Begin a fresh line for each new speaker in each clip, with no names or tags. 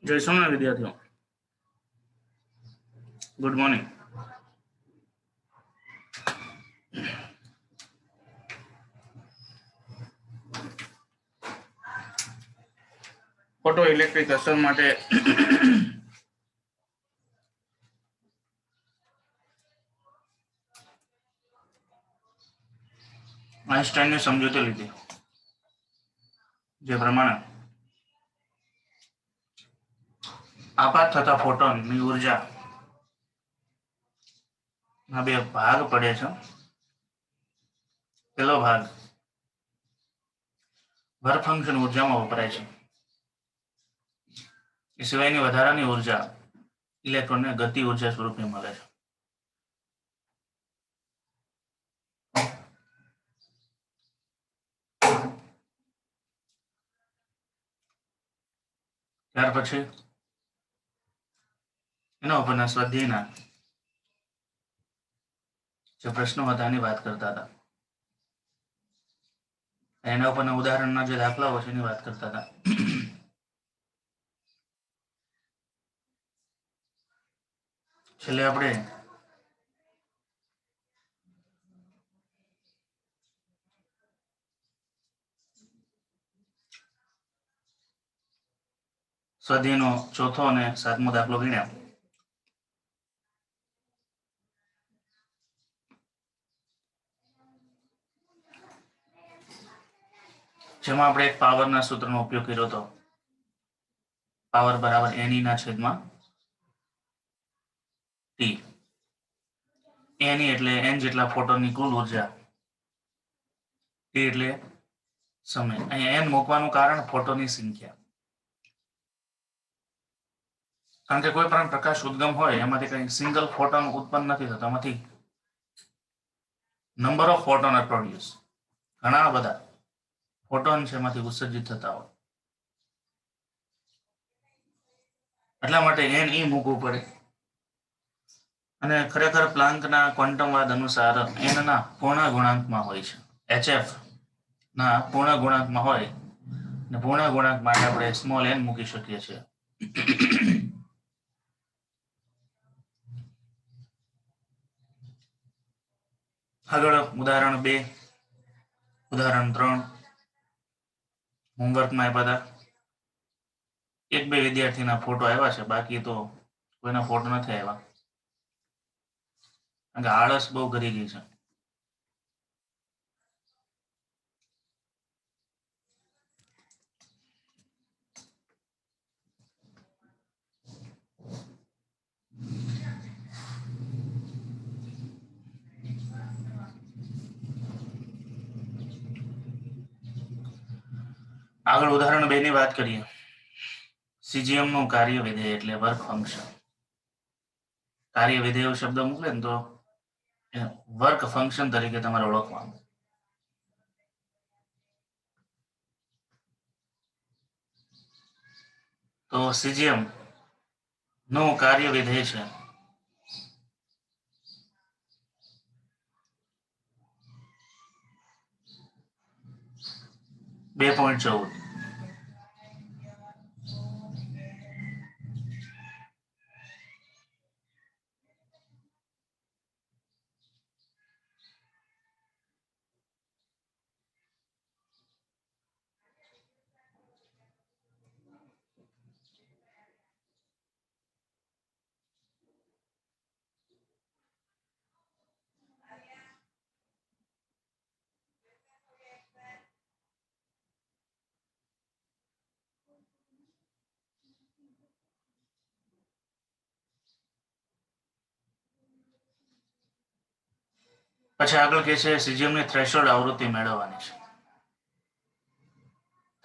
જય સોમનાથ વિદ્યાર્થીઓ, good morning. Photo electric અસર માટે આઈન્સ્ટાઈનની સમજૂતી લીધી, જે પ્રમાણે આપાત થતા ફોટોનની ઉર્જા ના બે ભાગ પડે છે. પહેલો ભાગ વર્ક ફંક્શન ઉર્જામાં વપરાય છે. એ સિવાયની વધારાની ઉર્જા ઇલેક્ટ્રોનને ગતિ ઉર્જા સ્વરૂપે મળે છે. ત્યાર પછી એના ઉપરના સ્વાધ્યાયના જે પ્રશ્નો હતા એની વાત કરતા હતા. એના ઉપરના ઉદાહરણના જે દાખલાઓ છે એની વાત કરતા હતા. છેલ્લે આપણે સ્વાધ્યાયનો ચોથો અને સાતમો દાખલો ગણ્યા. જેમાં આપણે એક પાવરના સૂત્રનો ઉપયોગ કર્યો હતો. પાવર બરાબર NE ના છેદમાં T. NE એટલે N જેટલા ફોટોનની કુલ ઉર્જા, T એટલે સમય. અહીંયા N મૂકવાનું કારણ ફોટોની સંખ્યા. કારણ કે કોઈ પણ પ્રકાશ ઉદ્ગમ હોય એમાંથી કઈ સિંગલ ફોટોન ઉત્પન્ન નથી થતો, એમાંથી number of photon are produce, ઘણા બધા ફોટોન છે એમાંથી ઉત્સર્જિત થતા હોય. એટલા માટે NE મૂકવું પડે. અને ખરેખર પ્લાન્કના ક્વોન્ટમવાદ અનુસાર n ના પૂર્ણ ગુણાંકમાં હોય છે. HF ના પૂર્ણ ગુણાંકમાં હોય અને પૂર્ણ ગુણાંક માટે આપણે સ્મોલ n મૂકી શકીએ છીએ. આગળ ઉદાહરણ 2, ઉદાહરણ 3 હોમવર્કમાં આપ્યા હતા. 1-2 વિદ્યાર્થીના ફોટો આવ્યા છે, બાકી તો કોઈના ફોટો નથી આવ્યા. કારણ કે આળસ બહુ કરી ગઈ છે. આગળ ઉદાહરણ 2 ની વાત કરીએ. CGM નું કાર્ય વિધેય એટલે વર્ક ફંક્શન. કાર્ય વિધેય શબ્દ મૂકે ને તો વર્ક ફંક્શન તરીકે તમારે ઓળખવાનું. તો CGM નું કાર્ય વિધેય છે .14. પછી આગળ કે છે CGM ની થ્રેશોલ્ડ આવૃત્તિ મેળવવાની છે.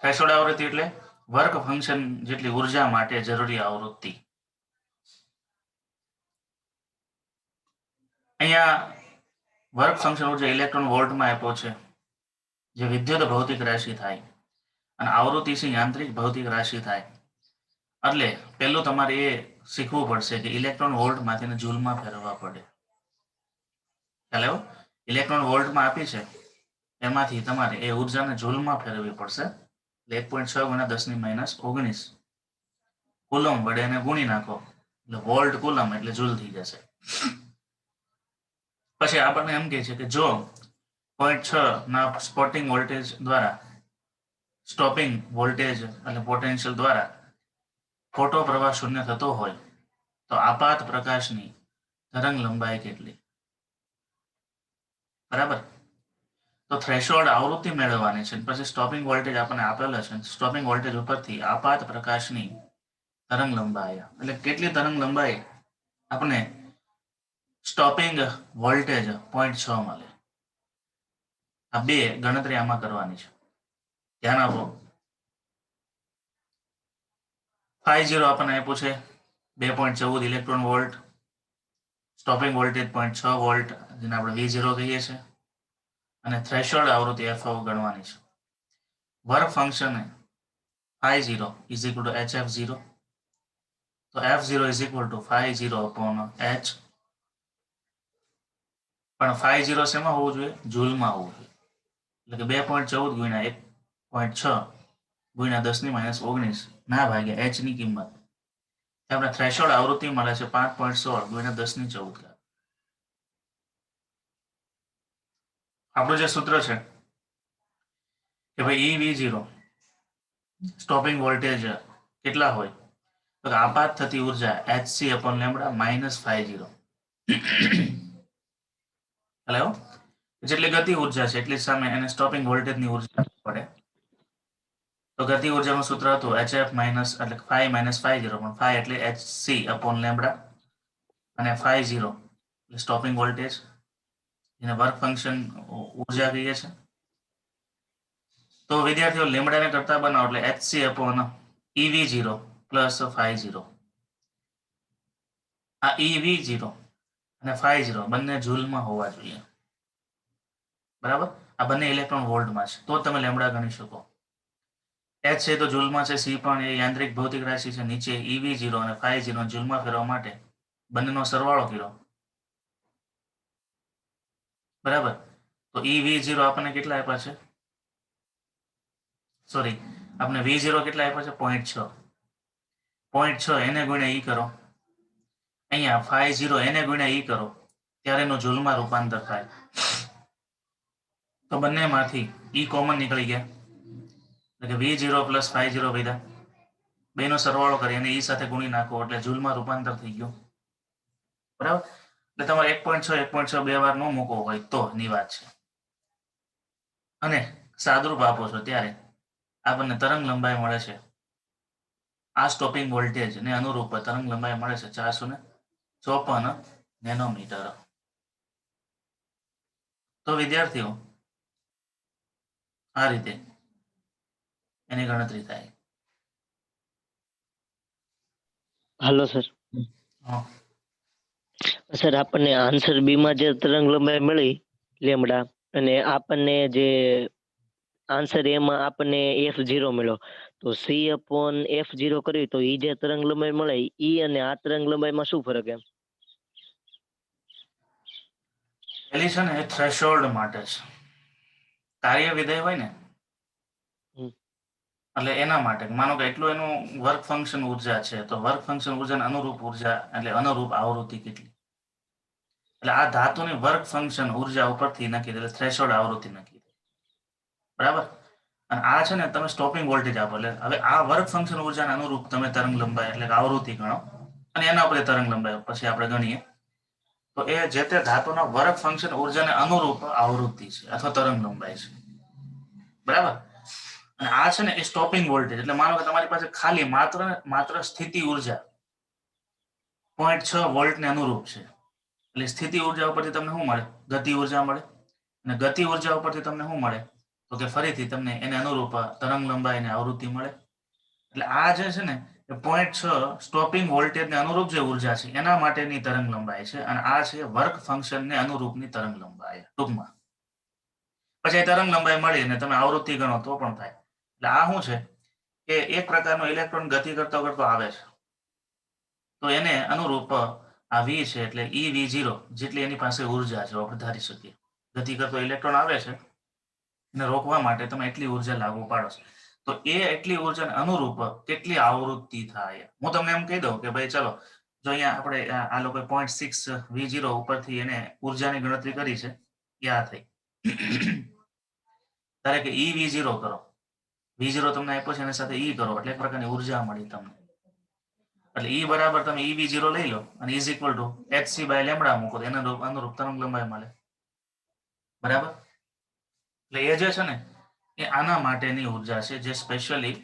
થ્રેશોલ્ડ આવૃત્તિ એટલે વર્ક ફંક્શન જેટલી ઉર્જા માટે જરૂરી આવૃત્તિ. અહીંયા વર્ક ફંક્શન ઉર્જા ઇલેક્ટ્રોન વોલ્ટમાં આપ્યો છે, જે વિદ્યુત ભૌતિક રાશિ થાય, અને આવૃત્તિ છે યાંત્રિક ભૌતિક રાશિ થાય. એટલે પહેલું તમારે એ શીખવું પડશે કે ઇલેક્ટ્રોન વોલ્ટમાંથી જૂલમાં ફેરવવા પડે. ખ્યાલ આવ્યો? ઇલેક્ટ્રોન વોલ્ટમાં આપી છે એમાંથી તમારે એ ઉર્જાને જૂલમાં ફેરવવી પડશે. 1.6 × 10⁻19 કુલમ વડે એને ગુણી નાખો એટલે વોલ્ટ કુલમ એટલે જૂલ થઈ જશે. પછી આપણને એમ કહે છે કે જો 0.6 ના સ્પોટિંગ વોલ્ટેજ દ્વારા સ્ટોપિંગ વોલ્ટેજ અને પોટેન્શિયલ દ્વારા ફોટો પ્રવાહ શૂન્ય થતો હોય તો આપાત પ્રકાશની તરંગ લંબાઈ કેટલી? બરાબર. તો થ્રેશોલ્ડ આવૃત્તિ મેળવવાની છે, પછી સ્ટોપિંગ વોલ્ટેજ આપણને આપેલો છે. સ્ટોપિંગ વોલ્ટેજ ઉપરથી આપાત પ્રકાશની તરંગ લંબાઈ એટલે કેટલી તરંગ લંબાઈ આપણે સ્ટોપિંગ વોલ્ટેજ 0.6 મળે. આ બે ગણતરી આમાં કરવાની છે. ધ્યાન આપો. 50 આપણને આપ્યું છે 2.14 electron volt, stopping voltage 0.6 volt જેને આપણે V0 કહીએ છીએ, અને થ્રેશોલ્ડ આવૃત્તિ f ગણવાની છે. Work function 50 is equal two hf0, તો f0 is equal two 50 upon h. પણ 50 શેમાં હોવું જોઈએ? જૂલમાં હોવું જોઈએ. એટલે કે 2.14 ગુણ્યા 1.6 ગુણ્યા 10⁻19 ના ભાગ્યા h ની કિંમત. આપણે થ્રેશોલ્ડ આવૃત્તિ મળે છે 5.16 ગુણ્યા 10⁻14. આપણું જે સૂત્ર છે કે ભાઈ EV0 સ્ટોપિંગ વોલ્ટેજ કેટલા હોય તો આપાત થતી ઉર્જા hc અપોન લેમ્બડા -50. હેલો, જેટલી ગતિ ઉર્જા છે એટલી સામે એને સ્ટોપિંગ વોલ્ટેજની ઉર્જા પડે. તો ગતિ ઉર્જાનું સૂત્ર હતું hf માઇનસ એટલે 5 - 50 પણ 5 એટલે hc અપોન લેમ્બડા અને 50 એટલે સ્ટોપિંગ વોલ્ટેજ, એને વર્ક ફંક્શન ઉર્જા કહીએ છે. તો વિદ્યાર્થીઓ લેમ્બડાને કરતા બનાવો એટલે hc અપોન EV0 પ્લસ 50. આ EV0 અને 50 બંને જૂલમાં હોવા જોઈએ. બરાબર. આ બંને ઇલેક્ટ્રોન વોલ્ટમાં છે તો તમે લેમ્બડા ગણી શકો. h છે તો જૂલમાં છે, c પણ એ યાંત્રિક ભૌતિક રાશિ છે. નીચે EV0 અને 50 જૂલમાં ફેરવવા માટે બંનેનો સરવાળો કર્યો. બરાબર. તો EV0 આપણને કેટલા આપ્યા છે? સોરી, આપણે V0 કેટલા આપ્યા છે? 0.6. 0.6 એને ગુણ્યા E કરો. અહીંયા 50 એને ગુણ્યા E કરો ત્યારે એનું જૂલમાં રૂપાંતર થાય. તો બંનેમાંથી E કોમન નીકળી ગયા એટલે કે V0 પ્લસ 50 વધ્યા. બેનો સરવાળો કરી અને E સાથે ગુણી નાખો એટલે જૂલમાં રૂપાંતર થઈ ગયું. બરાબર. એટલે તમારે 1.6 બે વાર ન મૂકવો હોય તો ની વાત છે. અને સાદુરૂપ આપો છો ત્યારે આપણને તરંગ લંબાઈ મળે છે. આ સ્ટોપિંગ વોલ્ટેજ ને અનુરૂપ તરંગ લંબાઈ મળે છે 454 નેનોમીટર. તો વિદ્યાર્થીઓ આ રીતે એની ગણતરી થાય.
Hello sir.
હા
સર, આપણને આન્સર બી માં જે તરંગ લંબાઈ મળી લેમ્બડા, અને આપણને જે આન્સર એમાં આપણને f0 મળ્યો, તો c અપોન f0 કર્યું તો ઈ જે તરંગ લંબાઈ મળે ઈ અને આ તરંગ લંબાઈમાં શું ફરક એમ?
પેલી છે ને એ થ્રેશોલ્ડ માટે છે. કાર્ય વિધેય હોય ને એટલે એના માટે માનો કે એટલું એનું વર્ક ફંક્શન ઉર્જા છે તો વર્ક ફંક્શન ઉર્જાને અનુરૂપ ઉર્જા એટલે અનુરૂપ આવૃત્તિ કેટલી. એટલે આ ધાતુની વર્ક ફંક્શન ઉર્જા ઉપરથી નક્કી એટલે થ્રેશોલ્ડ આવૃત્તિ નક્કી. બરાબર. અને આ છે ને તમે સ્ટોપિંગ વોલ્ટેજ આપો એટલે હવે આ વર્ક ફંક્શન ઉર્જાને અનુરૂપ તમે તરંગ લંબાઈ એટલે આવૃત્તિ ગણો અને એના ઉપર તરંગ લંબાઈ પછી આપણે ગણીએ તો એ જે તે ધાતુના વર્ક ફંક્શન ઉર્જાને અનુરૂપ આવૃત્તિ છે અથવા તરંગ લંબાઈ છે. બરાબર. અને આ છે ને એ સ્ટોપિંગ વોલ્ટેજ એટલે માનો કે તમારી પાસે ખાલી માત્ર સ્થિતિ ઉર્જા 0.6 વોલ્ટને અનુરૂપ છે. એટલે સ્થિતિ ઉર્જા ઉપરથી તમને શું મળે? ગતિ ઉર્જા મળે. અને ગતિ ઉર્જા ઉપરથી તમને શું મળે? તો કે ફરીથી તમને એને અનુરૂપ તરંગ લંબાઈ અને આવૃત્તિ મળે. એટલે આ જે છે ને એ 0.6 સ્ટોપિંગ વોલ્ટેજને અનુરૂપ જે ઉર્જા છે એના માટેની તરંગ લંબાઈ છે અને આ છે વર્ક ફંક્શનને અનુરૂપની તરંગ લંબાઈ ટૂંકમાં. પછી એ તરંગ લંબાઈ મળી અને તમે આવૃત્તિ ગણો તો પણ થાય. એટલે આ શું છે કે એક પ્રકારનો ઇલેક્ટ્રોન ગતિ કરતો આવે છે તો એને અનુરૂપ આ V છે એટલે EV0 જેટલી એની પાસે ઉર્જા છે આપણે ધારી શકીએ. ગતિ કરતો ઇલેક્ટ્રોન આવે છે એને રોકવા માટે તમે એટલી ઉર્જા લાગુ પાડો છો. તો એ એટલી ઉર્જાને અનુરૂપ કેટલી આવૃત્તિ થાય. હું તમને એમ કહી દઉં કે ભાઈ ચલો, જો અહીંયા આપણે આ લોકો 0.6 V0 ઉપરથી એને ઉર્જાની ગણતરી કરી છે, એ આ થઈ. ધારે કે ઈ V0 કરો, V0 તમને આપ્યો છે એની સાથે ઈ કરો એટલે એક પ્રકારની ઉર્જા મળી તમને. એટલે ઈ બરાબર તમે ઈ V0 લઈ લો અને is equal to hc by lambda મૂકો તો એના અનુરૂપ તરંગ લંબાઈ મળે. બરાબર. એટલે એ જે છે ને એ આના માટેની ઉર્જા છે, જે સ્પેશિયલી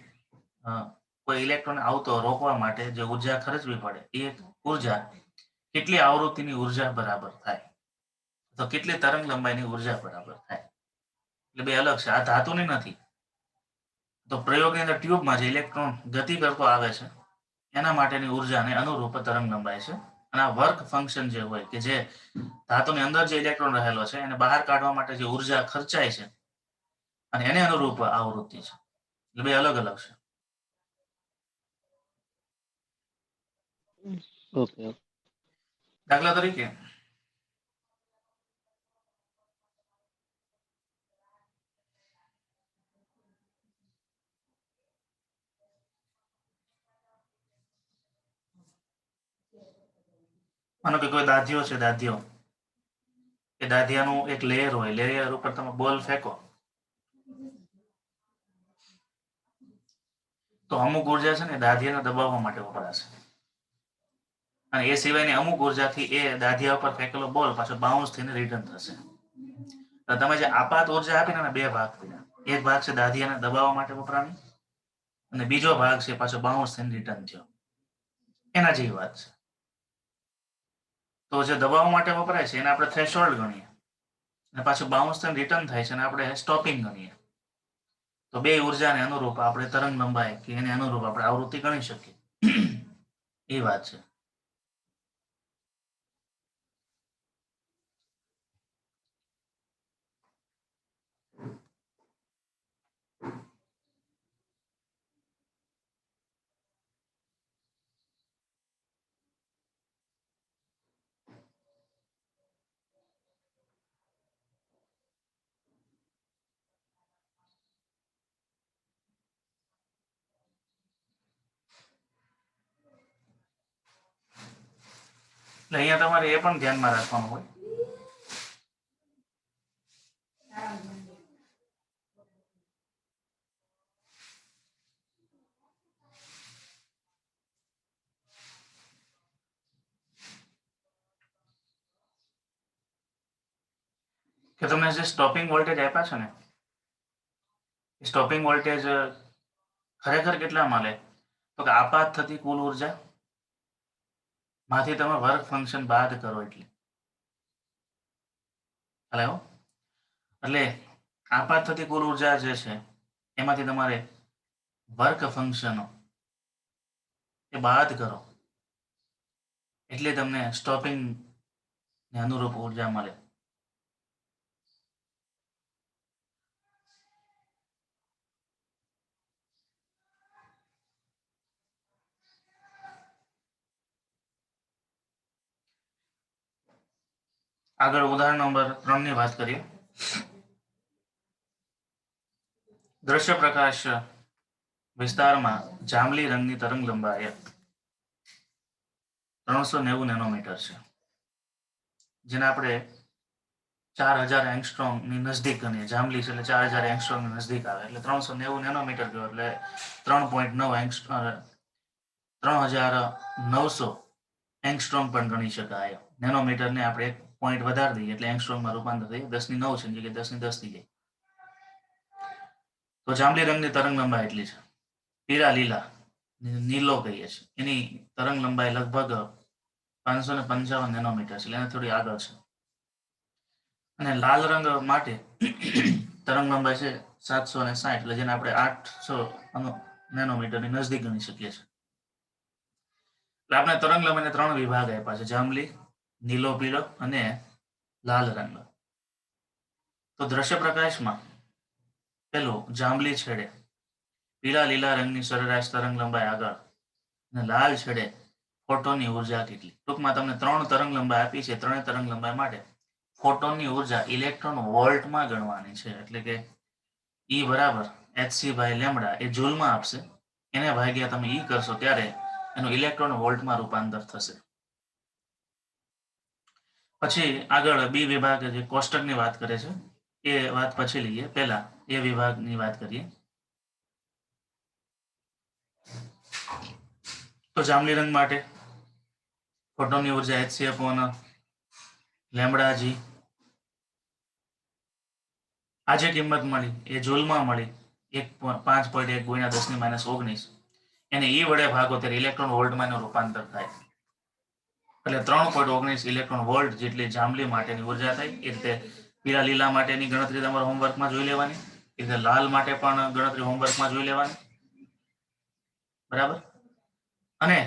કોઈ ઇલેક્ટ્રોન આવતો રોકવા માટે જે ઉર્જા ખર્ચવી પડે એ ઉર્જા કેટલી આવૃત્તિની ઉર્જા બરાબર થાય, તો કેટલી તરંગ લંબાઈની ઉર્જા બરાબર થાય. એટલે બે અલગ છે, આ ધાતુની નથી. તો પ્રયોગની અંદર ટ્યુબમાં જે ઇલેક્ટ્રોન ગતિ કરતો આવે છે એના માટેની ઉર્જાને અનુરૂપ તરંગ લંબાઈ છે. અને આ વર્ક ફંક્શન જે હોય કે જે ધાતુની અંદર જે ઇલેક્ટ્રોન રહેલો છે એને બહાર કાઢવા માટે જે ઉર્જા ખર્ચાય છે અને એને અનુરૂપ આવૃત્તિ છે. એટલે બે અલગ અલગ છે.
ઓકે.
દાખલા તરીકે માનો કે કોઈ દાધીઓ છે, દાધીઓ એ દાધિયાનું એક લેયર હોય, લેયર ઉપર તમે બોલ ફેંકો તો અમુક ઉર્જા છે ને દાધિયાને દબાવવા માટે વપરાશે, અને એ સિવાયની અમુક ઉર્જાથી એ દાધિયા ઉપર ફેંકેલો બોલ પાછો બાઉન્સ થઈને રિટર્ન થશે. તો તમે જે આપાત ઉર્જા આપીને બે ભાગ થયા, એક ભાગ છે દાધિયાને દબાવવા માટે વપરાણી અને બીજો ભાગ છે પાછો બાઉન્સ થઈને રિટર્ન થયો. એના જેવી વાત છે. તો જે દબાવવા માટે વપરાય છે એને આપણે થ્રેશોલ્ડ ગણીએ અને પાછું બાઉન્સ થઈને રિટર્ન થાય છે અને આપણે સ્ટોપિંગ ગણીએ. તો બે ઉર્જાને અનુરૂપ આપણે તરંગ લંબાઈ કે એને અનુરૂપ આપણે આવૃત્તિ ગણી શકીએ. એ વાત છે. એટલે અહીંયા તમારે એ પણ ધ્યાનમાં રાખવાનું હોય કે તમને જે સ્ટોપિંગ વોલ્ટેજ આપ્યા છે ને એ સ્ટોપિંગ વોલ્ટેજ ખરેખર કેટલા મળે, તો કે આપાત થતી કુલ ઉર્જા માંથી તમે વર્ક ફંક્શન બાદ કરો એટલે. હલો, એટલે આપાત થતી કુલ ઉર્જા જે છે એમાંથી તમારે વર્ક ફંક્શનો એ બાદ કરો એટલે તમને સ્ટોપિંગ ને અનુરૂપ ઉર્જા મળે. આગળ ઉદાહરણ નંબર 3 ની વાત કરીએ. દ્રશ્ય પ્રકાશ વિસ્તારમાં જાંબલી રંગની તરંગ લંબાઈ 390 નેનોમીટર છે, જેને આપણે 4000 એંગસ્ટ્રોમ ની નજદીક ગણીએ. જાંબલી છે એટલે 4000 એંગસ્ટ્રોમ ની નજદીક આવે એટલે 390 નેનોમીટર ગયો એટલે 3.9 એંગસ્ટ્રોમ 3900 એંગસ્ટ્રોમ પણ ગણી શકાય. નેનોમીટરને આપણે એક પોઈન્ટ વધારી દઈએ એટલે એંગસ્ટ્રોમમાં રૂપાંતર થઈ 10⁹ છે કે 10⁻10 થઈ જાય. તો જાંબલી રંગની તરંગ લંબાઈ એટલી છે. પીળા લીલા નીલો કહીએ છીએ એની તરંગ લંબાઈ લગભગ 555 નેનોમીટર છે, એને થોડી આગળ છે. અને લાલ રંગ માટે તરંગ લંબાઈ છે 760, એટલે જેને આપણે 800 નેનોમીટરની નજદીક ગણી શકીએ છીએ. એટલે આપણે તરંગ લંબાઈને 3 વિભાગ આપ્યા છે, જાંબલી, નીલો પીળો અને લાલ રંગ. તો દ્રશ્ય પ્રકાશમાં પેલું જાંબલી છેડે પીળા લીલા રંગની સરેરાશ તરંગ લંબાઈ આગળ અને લાલ છેડે ફોટોનની ઉર્જા કેટલી. ટૂંકમાં તમને 3 તરંગ લંબાઈ આપી છે. 3 તરંગ લંબાઈ માટે ફોટોનની ઉર્જા ઇલેક્ટ્રોન વોલ્ટમાં ગણવાની છે, એટલે કે E બરાબર hc બાય લેમડા એ જૂલમાં આપશે, એને ભાગ્યા તમે ઈ કરશો ત્યારે એનું ઇલેક્ટ્રોન વોલ્ટમાં રૂપાંતર થશે. પછી આગળ બી વિભાગ જે કોષ્ટકની વાત કરે છે એ વાત પછી લઈએ, પહેલા એ વિભાગની વાત કરીએ. તો જાંબલી રંગ માટે ફોટોનની ઉર્જા hc અપોન લેમડા જી. આ જે કિંમત મળી એ જૂલમાં મળી 5.1 ગુણ્યા 10⁻19, એને ઈ વડે ભાગો ત્યારે ઇલેક્ટ્રોન વોલ્ટમાં એનું રૂપાંતર થાય, એટલે 3.19 ઇલેક્ટ્રોન વોલ્ટ જેટલી જાંબલી માટેની ઉર્જા થાય. એ રીતે પીળા લીલા માટેની ગણતરી તમારે હોમવર્કમાં જોઈ લેવાની, એ રીતે લાલ માટે પણ ગણતરી હોમવર્કમાં જોઈ લેવાની, બરાબર. અને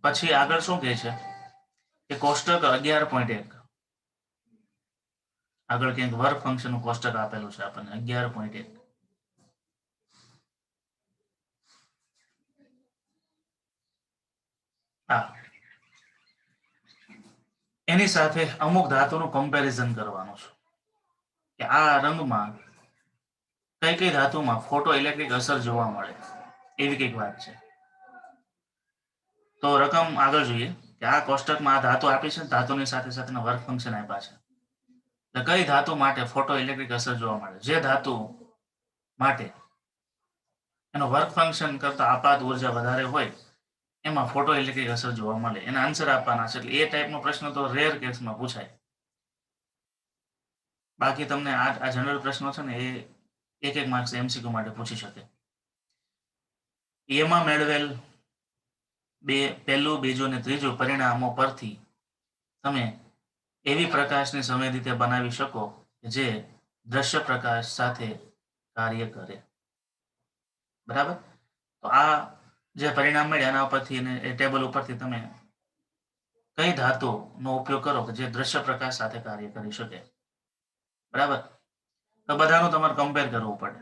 પછી આગળ શું કહે છે કે કોષ્ટક 11.1 આગળ ક્યાંક વર્ક ફંક્શનનું કોષ્ટક આપેલું છે આપણને 11.1. એની સાથે અમુક ધાતુનું કમ્પેરિઝન કરવાનું છે કે આ રંગમાં કઈ કઈ ધાતુમાં ફોટો ઇલેક્ટ્રિક અસર જોવા મળે, એવી કઈક વાત છે. તો રકમ આગળ જોઈએ કે આ કોષ્ટકમાં આ ધાતુ આપી છે, ધાતુની સાથે સાથેના વર્ક ફંક્શન આપ્યા છે. કઈ ધાતુ માટે ફોટો ઇલેક્ટ્રિક અસર જોવા મળે, જે ધાતુ માટે એનો વર્ક ફંક્શન કરતા આપાત ઉર્જા વધારે હોય એમાં ફોટો ઇલેક્ટ્રિક અસર જોવા મળે. એના આન્સર આપવાના છે. એટલે એ ટાઈપનો પ્રશ્ન તો રેર કેસમાં પૂછાય. બાકી તમને આ જનરલ પ્રશ્નો છે ને એ એક માર્ક્સ એમસીક્યુ માટે પૂછી શકે. એમાં મેળવેલ પહેલું, બીજું અને ત્રીજું પરિણામો પરથી તમે એવી પ્રકાશની સંવેદિતા બનાવી શકો જે દ્રશ્ય પ્રકાશ સાથે કાર્ય કરે, બરાબર. તો આ જે પરિણામ મળ્યા એના ઉપરથી એ ટેબલ ઉપરથી તમે કઈ ધાતુનો ઉપયોગ કરો કે જે દ્રશ્ય પ્રકાશ સાથે કાર્ય કરી શકે, બરાબર. તો બધાનું તમારે કમ્પેર કરવું પડે,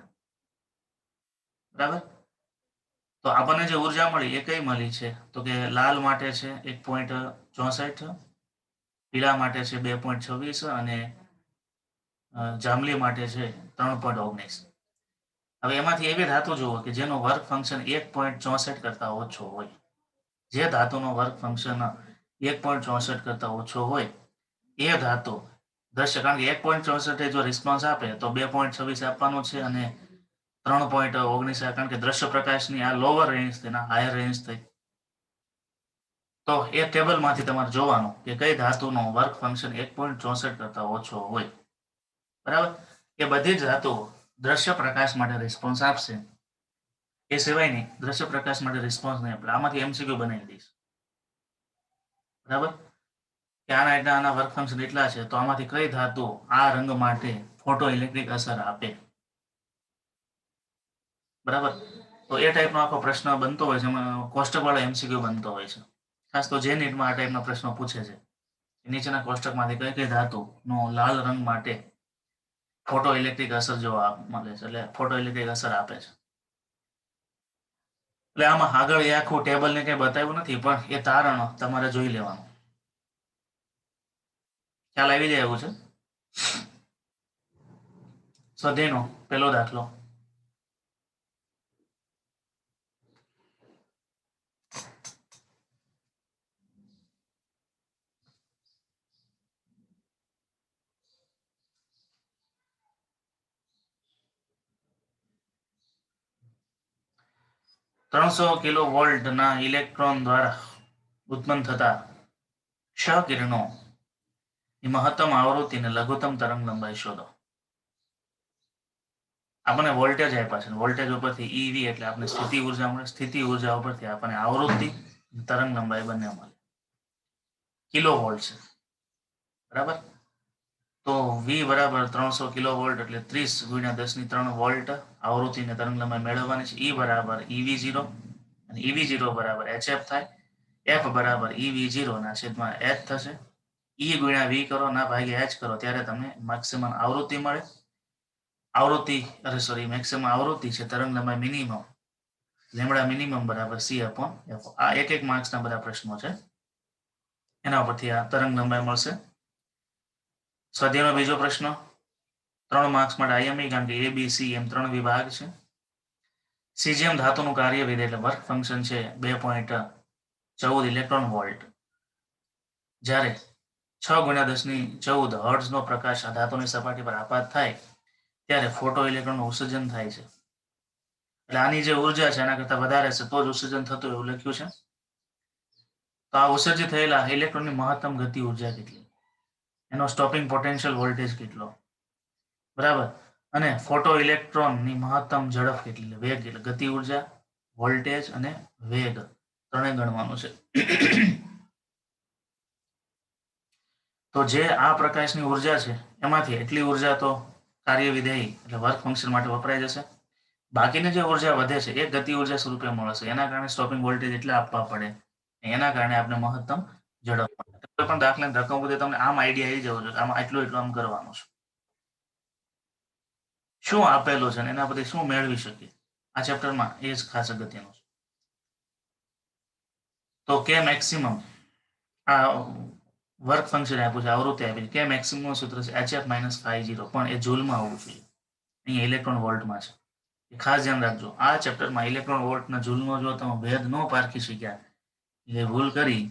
બરાબર. તો આપણને જે ઉર્જા મળી એ કઈ મળી છે તો કે લાલ માટે છે 1.64, પીળા માટે છે 2.26 અને જાંબલી માટે છે 3.19. હવે એમાંથી એવી ધાતુ જુઓ કે જેનો વર્ક ફંક્શન 1.64 કરતા ઓછો હોય. જે ધાતુનો વર્ક ફંક્શન 1.64 કરતા ઓછો હોય એ ધાતુ દ્રશ્ય, કારણ કે 1.64 જો રિસ્પોન્સ આપે તો 2.26 આપવાનું છે અને 3.19 કારણ કે દ્રશ્ય પ્રકાશની આ લોઅર રેન્જ થઈ, હાયર રેન્જ થઈ. તો એ ટેબલમાંથી તમારે જોવાનું કે કઈ ધાતુનો વર્ક ફંક્શન 1.64 કરતા ઓછો હોય, બરાબર. એ બધી જ ધાતુઓ દ્રશ્ય પ્રકાશ માટે રિસ્પોન્સ આપશે, એ સિવાયની દ્રશ્ય પ્રકાશ માટે રિસ્પોન્સ નહીં આપે. આમાંથી એમસીક્યુ બનાવી દઈશ, બરાબર. કે આના વર્ક ફંક્શન એટલા છે તો આમાંથી કઈ ધાતુ આ રંગ માટે ફોટો ઇલેક્ટ્રિક અસર આપે, બરાબર. તો એ ટાઈપનો આખો પ્રશ્ન બનતો હોય છે, એમાં કોષ્ટકવાળો એમસીક્યુ બનતો હોય છે. ખાસ તો જે નીટમાં આ ટાઈપના પ્રશ્નો પૂછે છે, નીચેના કોષ્ટકમાંથી કઈ કઈ ધાતુનો લાલ રંગ માટે ફોટો ઇલેક્ટ્રિક અસર જોવા મળે છે, એટલે ફોટો ઇલેક્ટ્રિક અસર આપે છે. એટલે આમાં આગળ એ આખું ટેબલ ને કઈ બતાવ્યું નથી, પણ એ તારણ તમારે જોઈ લેવાનું, ખ્યાલ આવી જાય એવું છે. સ્વાધ્યાયનો પહેલો દાખલો. ત્રણસો કિલો વોલ્ટના ઇલેક્ટ્રોન દ્વારા ઉત્પન્ન થતા ક્ષ કિરણો ની મહત્તમ આવૃત્તિ અને લઘુત્તમ તરંગ લંબાઈ શોધો. આપણને વોલ્ટેજ આપ્યા છે, વોલ્ટેજ ઉપરથી ઈવી એટલે આપણે સ્થિતિ ઉર્જા મળે, સ્થિતિ ઉર્જા ઉપરથી આપણને આવૃત્તિ તરંગ લંબાઈ બંને મળે. કિલો વોલ્ટ છે, બરાબર. તો વી બરાબર 300 કિલો વોલ્ટ એટલે 30 ગુણ્યા 10⁻³ વોલ્ટ આવૃત્તિ અને તરંગ લંબાઈ મેળવવાની છે. ઈ બરાબર EV0 અને EV0 બરાબર HF થાય. F બરાબર EV0 ના છેદમાં H થશે. E ગુણ્યા V કરો ના ભાગ્યા H કરો ત્યારે તમને મેક્સિમમ આવૃત્તિ મળે. મેક્સિમમ આવૃત્તિ છે તરંગ લંબાઈ મિનિમમ લેમડા મિનિમમ બરાબર C/F. આ એક માર્ક્સના બધા પ્રશ્નો છે, એના પરથી આ તરંગ લંબાઈ મળશે. સ્વાધ્યાયનો બીજો પ્રશ્ન 3 માર્ક્સ માટે IME, કારણ કે ABC એમ 3 વિભાગ છે. સીજીએમ ધાતુનું કાર્યવિધેય એટલે વર્ક ફંક્શન છે 2.14 ઇલેક્ટ્રોન વોલ્ટ. જ્યારે 6 × 10⁻14 હર્ટ્ઝનો પ્રકાશ આ ધાતુની સપાટી પર આપાત થાય ત્યારે ફોટો ઇલેક્ટ્રોનનું ઉત્સર્જન થાય છે. એટલે આની જે ઉર્જા છે એના કરતાં વધારે છે તો જ ઉત્સર્જન થતું એવું લખ્યું છે. તો આ ઉત્સર્જિત થયેલા ઇલેક્ટ્રોનની મહત્તમ ગતિ ઉર્જા કેટલી, એનો સ્ટોપિંગ પોટેન્શિયલ વોલ્ટેજ કેટલો, બરાબર, અને ફોટો ઇલેક્ટ્રોનની મહત્તમ ઝડપ કેટલી, વેગ એટલે ગતિ ઉર્જા, વોલ્ટેજ અને વેગ ત્રણેય ગણવાનું છે. તો જે આ પ્રકાશની ઉર્જા છે એમાંથી એટલી ઉર્જા તો કાર્ય વિધેય એટલે વર્ક ફંક્શન માટે વપરાઈ જશે. બાકીની જે ઉર્જા વધે છે એ ગતિ ઉર્જા સ્વરૂપે મળશે. એના કારણે સ્ટોપિંગ વોલ્ટેજ એટલે આપવા પડે, એના કારણે આપણે મહત્તમ ઝડપ મળે. કોઈ પણ દાખલાની રકમ બધે તમને આમ આઈડિયા આવી જવો જોઈએ, આમાં એટલું આમ કરવાનું છે. શું આપેલું છે એના પરથી શું મેળવી શકીએ આ ચેપ્ટરમાં એ જ ખાસ અગત્યનું છે. તો કે મેક્સિમમ આ વર્ક ફંક્શન આપ્યું છે, આવૃત્તિ આપી છે. કે મેક્સિમમ સૂત્ર છે HF - 50, પણ એ જૂલમાં આવવું જોઈએ, અહીંયા ઇલેક્ટ્રોન વોલ્ટમાં છે. એ ખાસ ધ્યાન રાખજો. આ ચેપ્ટરમાં ઇલેક્ટ્રોન વોલ્ટના જૂલનો જો તમે ભેદ ન પારખી શક્યા, એટલે ભૂલ કરી,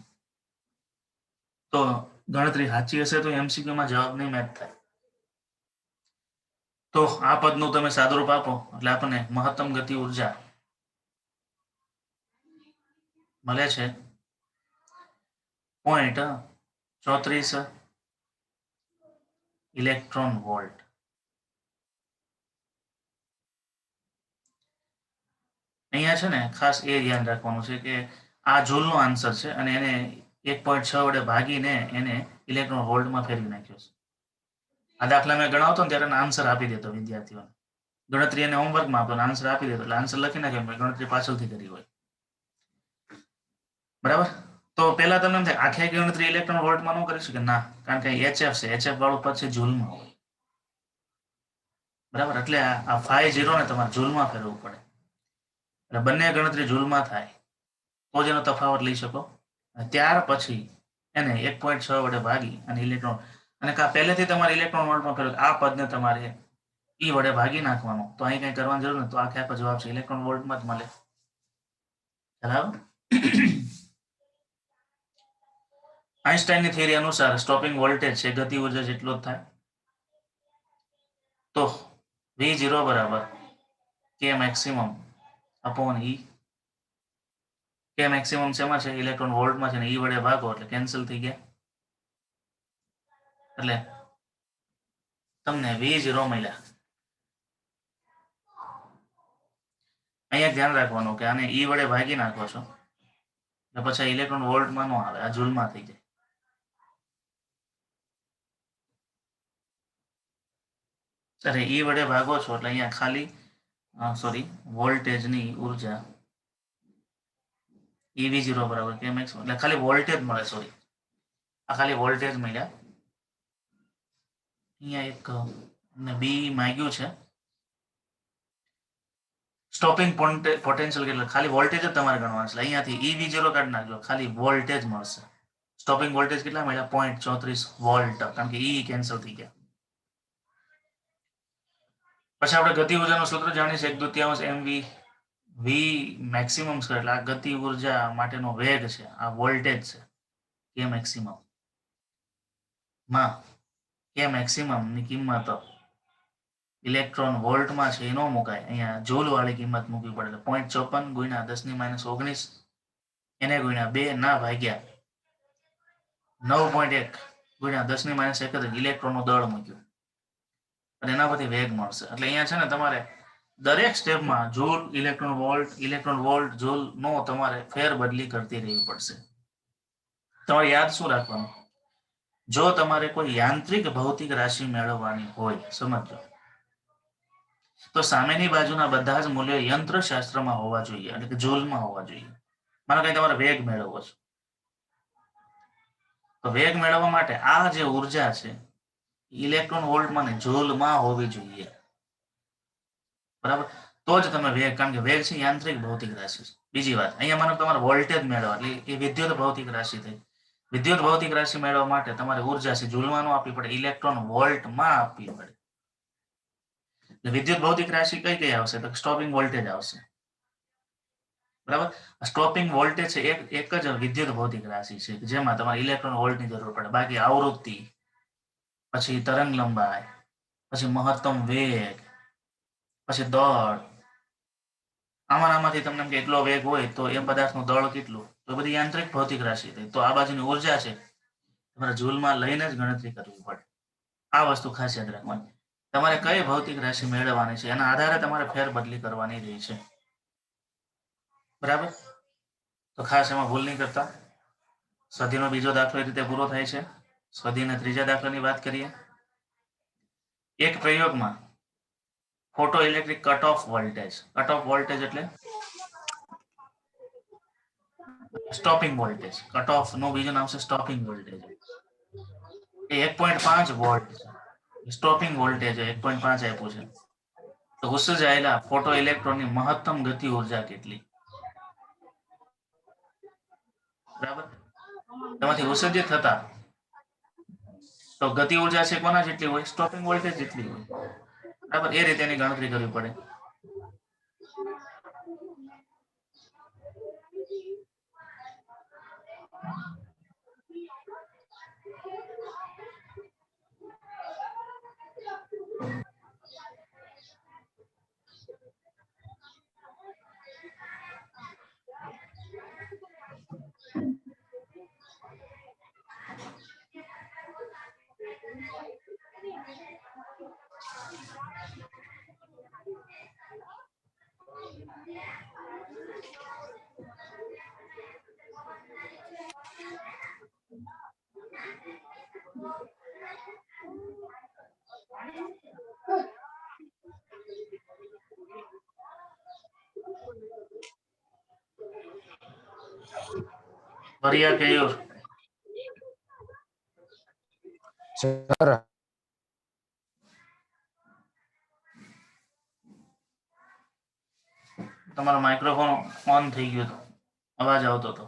તો ગણતરી સાચી હશે તો MCQ માં જવાબ નહીં મેચ થાય. તો આ પદનું તમે સાદુરૂપ આપો એટલે આપણને મહત્તમ ગતિ ઉર્જા મળે છે 0.34 ઇલેક્ટ્રોન વોલ્ટ. અહીંયા છે ને ખાસ એ ધ્યાન રાખવાનું છે કે આ જૂલનો આન્સર છે અને એને 1.6 વડે ભાગીને એને ઇલેક્ટ્રોન વોલ્ટમાં ફેરવી નાખ્યો છે. આ દાખલા મેં ગણાવતો ને ત્યારે આન્સર આપી દેતો વિદ્યાર્થીઓને. ગણતરી એને હોમવર્કમાં આપો, આન્સર આપી દેતો એટલે આન્સર લખી નાખે, ગણતરી પાછળથી કરી હોય, બરાબર. તો પહેલા તમને એમ થાય આખી ગણતરી ઇલેક્ટ્રોન વોલ્ટમાં ન કરી શકે, ના, કારણ કે HF છે, HF વાળું પદ છે જૂલમાં હોય, બરાબર. એટલે આ 50 ને તમારે જૂલમાં ફેરવવું પડે, એટલે બંને ગણતરી જૂલમાં થાય તો જ એનો તફાવત લઈ શકો. ત્યાર પછી એને 1.6 વડે ભાગી અને ઇલેક્ટ્રોન, અને પહેલેથી તમારે ઇલેક્ટ્રોન વોલ્ટમાં ફેરવું, આ પદને તમારે E વડે ભાગી નાખવાનું. તો અહીં કંઈ કરવાની જરૂર નથી, તો આખો જવાબ છે ઇલેક્ટ્રોન વોલ્ટમાં જ મળે. બરાબર. આઇન્સ્ટાઈનની થિયરી અનુસાર સ્ટોપિંગ વોલ્ટેજ છે ગતિ ઉર્જા જેટલો જ થાય. તો V0 બરાબર K maximum upon E. K maximum શેમાં છે? ઇલેક્ટ્રોન વોલ્ટમાં છે, ને E વડે ભાગો એટલે કેન્સલ થઈ ગયા, એટલે તમને V0 મળ્યા. અહીંયા ધ્યાન રાખવાનું કે આને E વડે ભાગી નાખો છો એટલે પછી ઇલેક્ટ્રોન વોલ્ટમાં ન આવે, આ જૂલમાં થઈ જાય. અરે E વડે ભાગો છો એટલે અહીંયા ખાલી વોલ્ટેજની ઉર્જા EV0 બરાબર કે મેક્સ, એટલે ખાલી વોલ્ટેજ મળે, આ ખાલી વોલ્ટેજ મળ્યા. અહીંયા એક બી માંગ્યું છે સ્ટોપિંગ પોટેન્શિયલ કેટલો, ખાલી વોલ્ટેજ જ તમારે ગણવાનું છે. અહીંયાથી EV0 કાઢી નાખજો, ખાલી વોલ્ટેજ મળશે. સ્ટોપિંગ વોલ્ટેજ કેટલા મળ્યા? 0.34 વોલ્ટ, કારણ કે E કેન્સલ થઈ ગયા. પછી આપણે ગતિ ઉર્જાનું સૂત્ર જાણીએ છીએ, 1/2 mv v મેક્સિમમ છે, એટલે આ ગતિ ઉર્જા માટેનો વેગ છે, આ વોલ્ટેજ છે કે મેક્સિમમ માં. કે મેક્સિમમ ની કિંમત ઇલેક્ટ્રોન વોલ્ટમાં છે, એ ન મુકાય, અહીંયા જૂલ વાળી કિંમત મૂકવી પડે. 0.54 × 10⁻19 એને ગુણ્યા 2 ના ભાગ્યા 9.1 × 10⁻31 ઇલેક્ટ્રોનનું દળ મૂક્યું અને એના પરથી વેગ મળશે. એટલે અહીંયા છે ને તમારે દરેક સ્ટેપમાં જૂલ, ઇલેક્ટ્રોન વોલ્ટ, જૂલ નો તમારે ફેરબદલી કરતી રહેવી પડશે. તમારે યાદ શું રાખવાનું? જો તમારે કોઈ યાંત્રિક ભૌતિક રાશિ મેળવવાની હોય, સમજો, તો સામેની બાજુના બધા જ મૂલ્યો યંત્રશાસ્ત્રમાં હોવા જોઈએ, એટલે કે જૂલમાં હોવા જોઈએ. માનો કે તમારે વેગ મેળવવો છે, તો વેગ મેળવવા માટે આ જે ઉર્જા છે ઇલેક્ટ્રોન વોલ્ટમાં ને જૂલમાં હોવી જોઈએ, બરાબર. તો જ તમે વેગ, કારણ કે વેગ છે યાંત્રિક ભૌતિક રાશિ છે. બીજી વાત, અહીંયા માનો તમારે વોલ્ટેજ મેળવવા, એટલે એ વિદ્યુત ભૌતિક રાશિ થઈ. વિદ્યુત ભૌતિક રાશિ મેળવવા માટે તમારે ઉર્જા છે જૂલમાં નો આપવી પડે, ઇલેક્ટ્રોન વોલ્ટમાં આપવી પડે. વિદ્યુત ભૌતિક રાશિ કઈ આવશે? તો સ્ટોપિંગ વોલ્ટેજ આવશે. બરાબર. સ્ટોપિંગ વોલ્ટેજ છે એક જ વિદ્યુત ભૌતિક રાશિ છે જેમાં તમારે ઇલેક્ટ્રોન વોલ્ટની જરૂર પડે. બાકી આવૃત્તિ, પછી તરંગ લંબાઈ, પછી મહત્તમ વેગ, પછી દળ, આમાંથી તમને કેટલો વેગ હોય તો એ પદાર્થનું દળ કેટલું, તો બધી યાંત્રિક ભૌતિક રાશિ થઈ. તો આ બાજુની ઉર્જા છે તમારે જૂલમાં લઈને જ ગણતરી કરવી પડે. આ વસ્તુ ખાસ યાદ રાખવાની. તમારે કઈ ભૌતિક રાશિ મેળવવાની છે એના આધારે તમારે ફેરબદલી કરવાની રહી છે. બરાબર. તો ખાસ એમાં ભૂલ નહીં કરતા. સ્વાધ્યાયનો બીજો દાખલો એ રીતે પૂરો થાય છે. સ્વાધ્યાયના ત્રીજા દાખલાની વાત કરીએ. એક પ્રયોગમાં photo electric cut off voltage. Cut off voltage એટલે સ્ટોપિંગ વોલ્ટેજ. કટ ઓફ નું બીજું નામ છે સ્ટોપિંગ વોલ્ટેજ. એ 1.5 વોલ્ટ છે. સ્ટોપિંગ વોલ્ટેજ 1.5 આપ્યું છે. તો ઉત્સર્જાયેલા ફોટો ઇલેક્ટ્રોનની મહત્તમ ગતિ ઉર્જા કેટલી? બરાબર. તેમાંથી ઉત્સર્જિત થતા તો ગતિ ઉર્જા છે કોના જેટલી હોય? સ્ટોપિંગ વોલ્ટેજ જેટલી હોય. બરાબર. એ રીતે એની ગણતરી કરવી પડે. વરિયા કેયુર
સર
તમારો માઇક્રોફોન ઓન થઈ ગયો હતો, અવાજ આવતો હતો.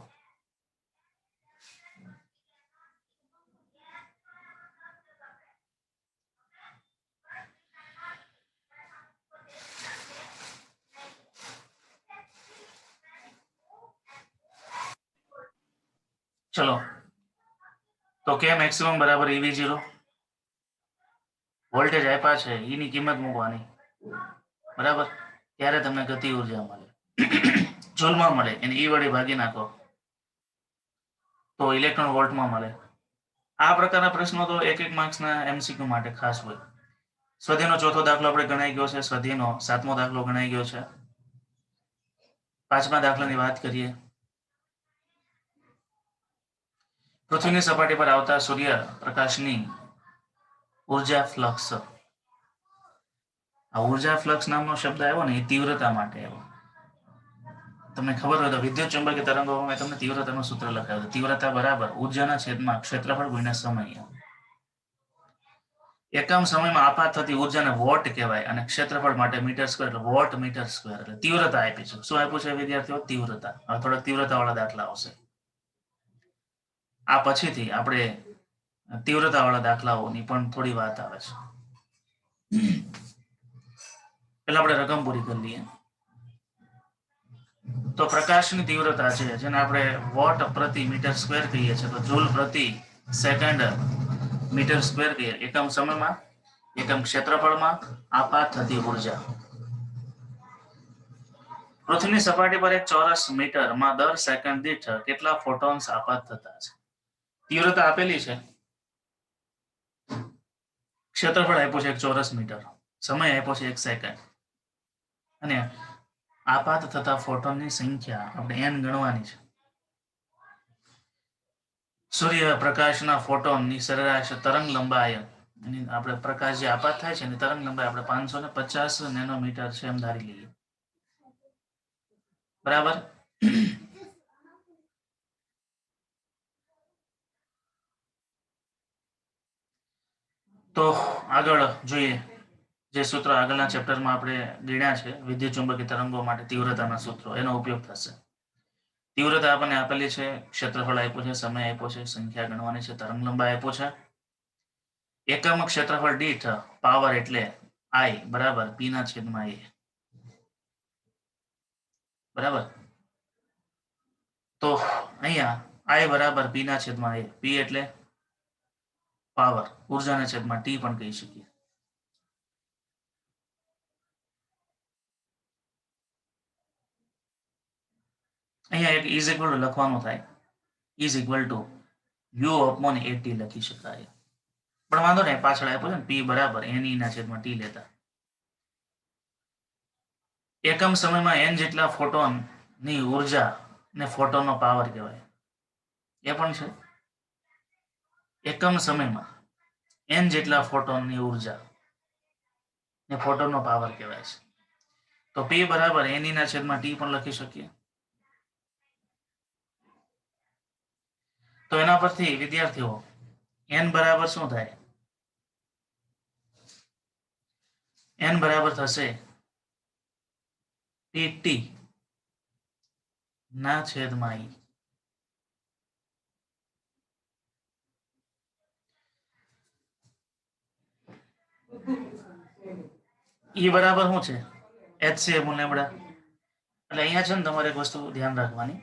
ચલો, તો કે મેક્સિમમ બરાબર EV0. વોલ્ટેજ આપ્યા છે, એની કિંમત મૂકવાની. બરાબર. ત્યારે તમને ગતિ ઉર્જા મળે. જૂલમાં મળે, એને E વડે ભાગી નાખો તો ઇલેક્ટ્રોન વોલ્ટમાં મળે. આ પ્રકારના પ્રશ્નો તો એક માર્ક્સના MCQ માટે ખાસ હોય. સ્વાધ્યાયનો ચોથો દાખલો આપણે ગણાઈ ગયો છે. સ્વાધ્યાયનો 7મો દાખલો ગણાઈ ગયો છે. 5મા દાખલાની વાત કરીએ. પૃથ્વીની સપાટી પર આવતા સૂર્યપ્રકાશની ઉર્જા ફ્લક્સ. આ ઉર્જા ફ્લક્સ નામનો શબ્દ આવ્યો ને એ તીવ્રતા માટે આવ્યો. તમને ખબર હોય તો વિદ્યુત ચુંબકીય તરંગોમાં મેં તમને તીવ્રતાનું સૂત્ર લખાવ્યું. તીવ્રતા બરાબર ઉર્જાના છેદમાં ક્ષેત્રફળ ગુણ્યા સમય. એકમ સમયમાં આપાત થતી ઉર્જાને વોટ કહેવાય અને ક્ષેત્રફળ માટે મીટર સ્ક્વેર એટલે વોટ મીટર સ્ક્વેર. એટલે તીવ્રતા આપી છે. શું આપ્યું છે વિદ્યાર્થીઓ? તીવ્રતા. હવે થોડાક તીવ્રતા વાળા દાખલા આવશે. આ પછીથી આપણે તીવ્રતા વાળા દાખલાઓની પણ થોડી વાત આવે છે. પેલા આપણે રકમ પૂરી કરી લઈએ. તો પ્રકાશની તીવ્રતા છે જેને આપણે વોટ પ્રતિ મીટર સ્ક્વેર કહીએ છીએ, તો જૂલ પ્રતિ સેકન્ડ મીટર સ્ક્વેર કહીએ. એકમ સમયમાં, એકમ ક્ષેત્રફળમાં આપાત થતી ઉર્જા. પૃથ્વીની સપાટી પર એક ચોરસ મીટરમાં દર સેકન્ડ દીઠ કેટલા ફોટોન્સ આપાત થતા છે? તીવ્રતા આપેલી છે, ક્ષેત્રફળ આપ્યું છે 1 ચોરસ મીટર, સમય આપ્યો છે 1 સેકન્ડ, અને આપાત થતા ફોટોનની સંખ્યા આપણે n ગણવાની છે. સૂર્યપ્રકાશના ફોટોનની સરેરાશ તરંગ લંબાઈ, એની આપણે પ્રકાશ જે આપાત થાય છે એની તરંગ લંબાઈ આપણે 550 નેનોમીટર છે એમ ધારી લઈએ. બરાબર. તો આગળ જોઈએ. જે સૂત્ર આગળના ચેપ્ટરમાં આપણે ગણ્યા છે વિદ્યુત ચુંબકીય તરંગો માટે તીવ્રતાના સૂત્રો, એનો ઉપયોગ થશે. તીવ્રતા આપણને આપેલી છે, ક્ષેત્રફળ આપ્યું છે, સમય આપ્યો છે, સંખ્યા ગણવાની છે, તરંગ લંબાઈ આપ્યો છે. એકમ ક્ષેત્રફળ દીઠ પાવર એટલે I બરાબર P ના છેદમાં A. બરાબર. તો અહીંયા I બરાબર P ના છેદમાં A. P એટલે પાવર, ઉર્જાના છેદમાં T પણ કહી શકીએ. અહીંયા એક ઇઝ ઇક્વલ ટુ લખવાનું થાય, is equal two U upon AT લખી શકાય. પણ વાંધો નહીં, પાછળ આપ્યું છે ને P બરાબર NE ના છેદમાં T લેતા. એકમ સમયમાં n જેટલા ફોટોન ની ઉર્જા ને ફોટોનનો પાવર કહેવાય. એ પણ છે. એકમ સમયમાં n જેટલા ફોટોનની ઉર્જા ને ફોટોનનો પાવર કહેવાય છે. તો P બરાબર NE ના છેદમાં T પણ લખી શકીએ. તો એના પરથી વિદ્યાર્થીઓ n બરાબર શું થાય? n બરાબર થશે PT ના છેદમાં I. E બરાબર શું છે? HCF lambda. એટલે અહીંયા છે ને તમારે એક વસ્તુ ધ્યાન રાખવાની,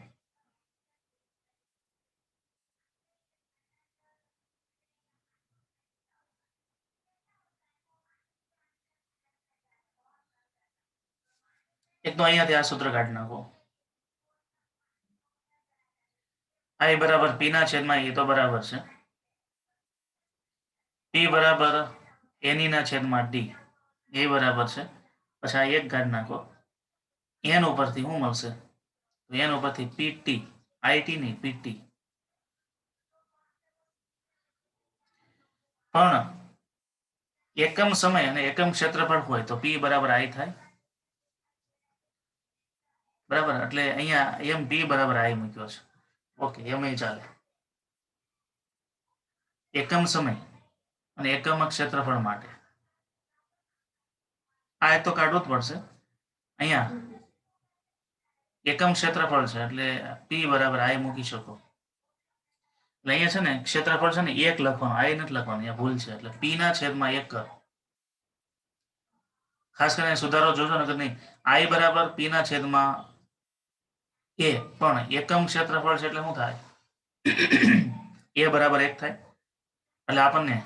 એક તો અહીંયાથી આ સૂત્ર કાઢી નાખો. I બરાબર P ના છેદમાં E તો બરાબર છે. P બરાબર NE ના છેદમાં D એ બરાબર છે. પછી આ એક કાઢી નાખો. n ઉપરથી શું મળશે? તો n ઉપરથી PT, IT નહીં PT. પણ એકમ સમય અને એકમ ક્ષેત્રફળ હોય તો P બરાબર I થાય. બરાબર, એટલે અહીંયા એમ P બરાબર I મૂક્યો છે. ઓકે, એમ ચાલે. એકમ સમય અને એકમ ક્ષેત્રફળ માટે આ તો કાઢવું જ પડશે. અહીંયા એકમ ક્ષેત્રફળ છે એટલે P બરાબર I મૂકી શકો. એટલે અહીંયા છે ને ક્ષેત્રફળ છે ને 1 લખવાનું, I નથી લખવાનું, અહીંયા ભૂલ છે. એટલે P ના છેદમાં 1 કર. ખાસ કરીને સુધારો જોજો ને કે નહીં. I બરાબર P ના છેદમાં A, પણ એકમ ક્ષેત્રફળ છે એટલે શું થાય? A બરાબર 1 થાય. એટલે આપણને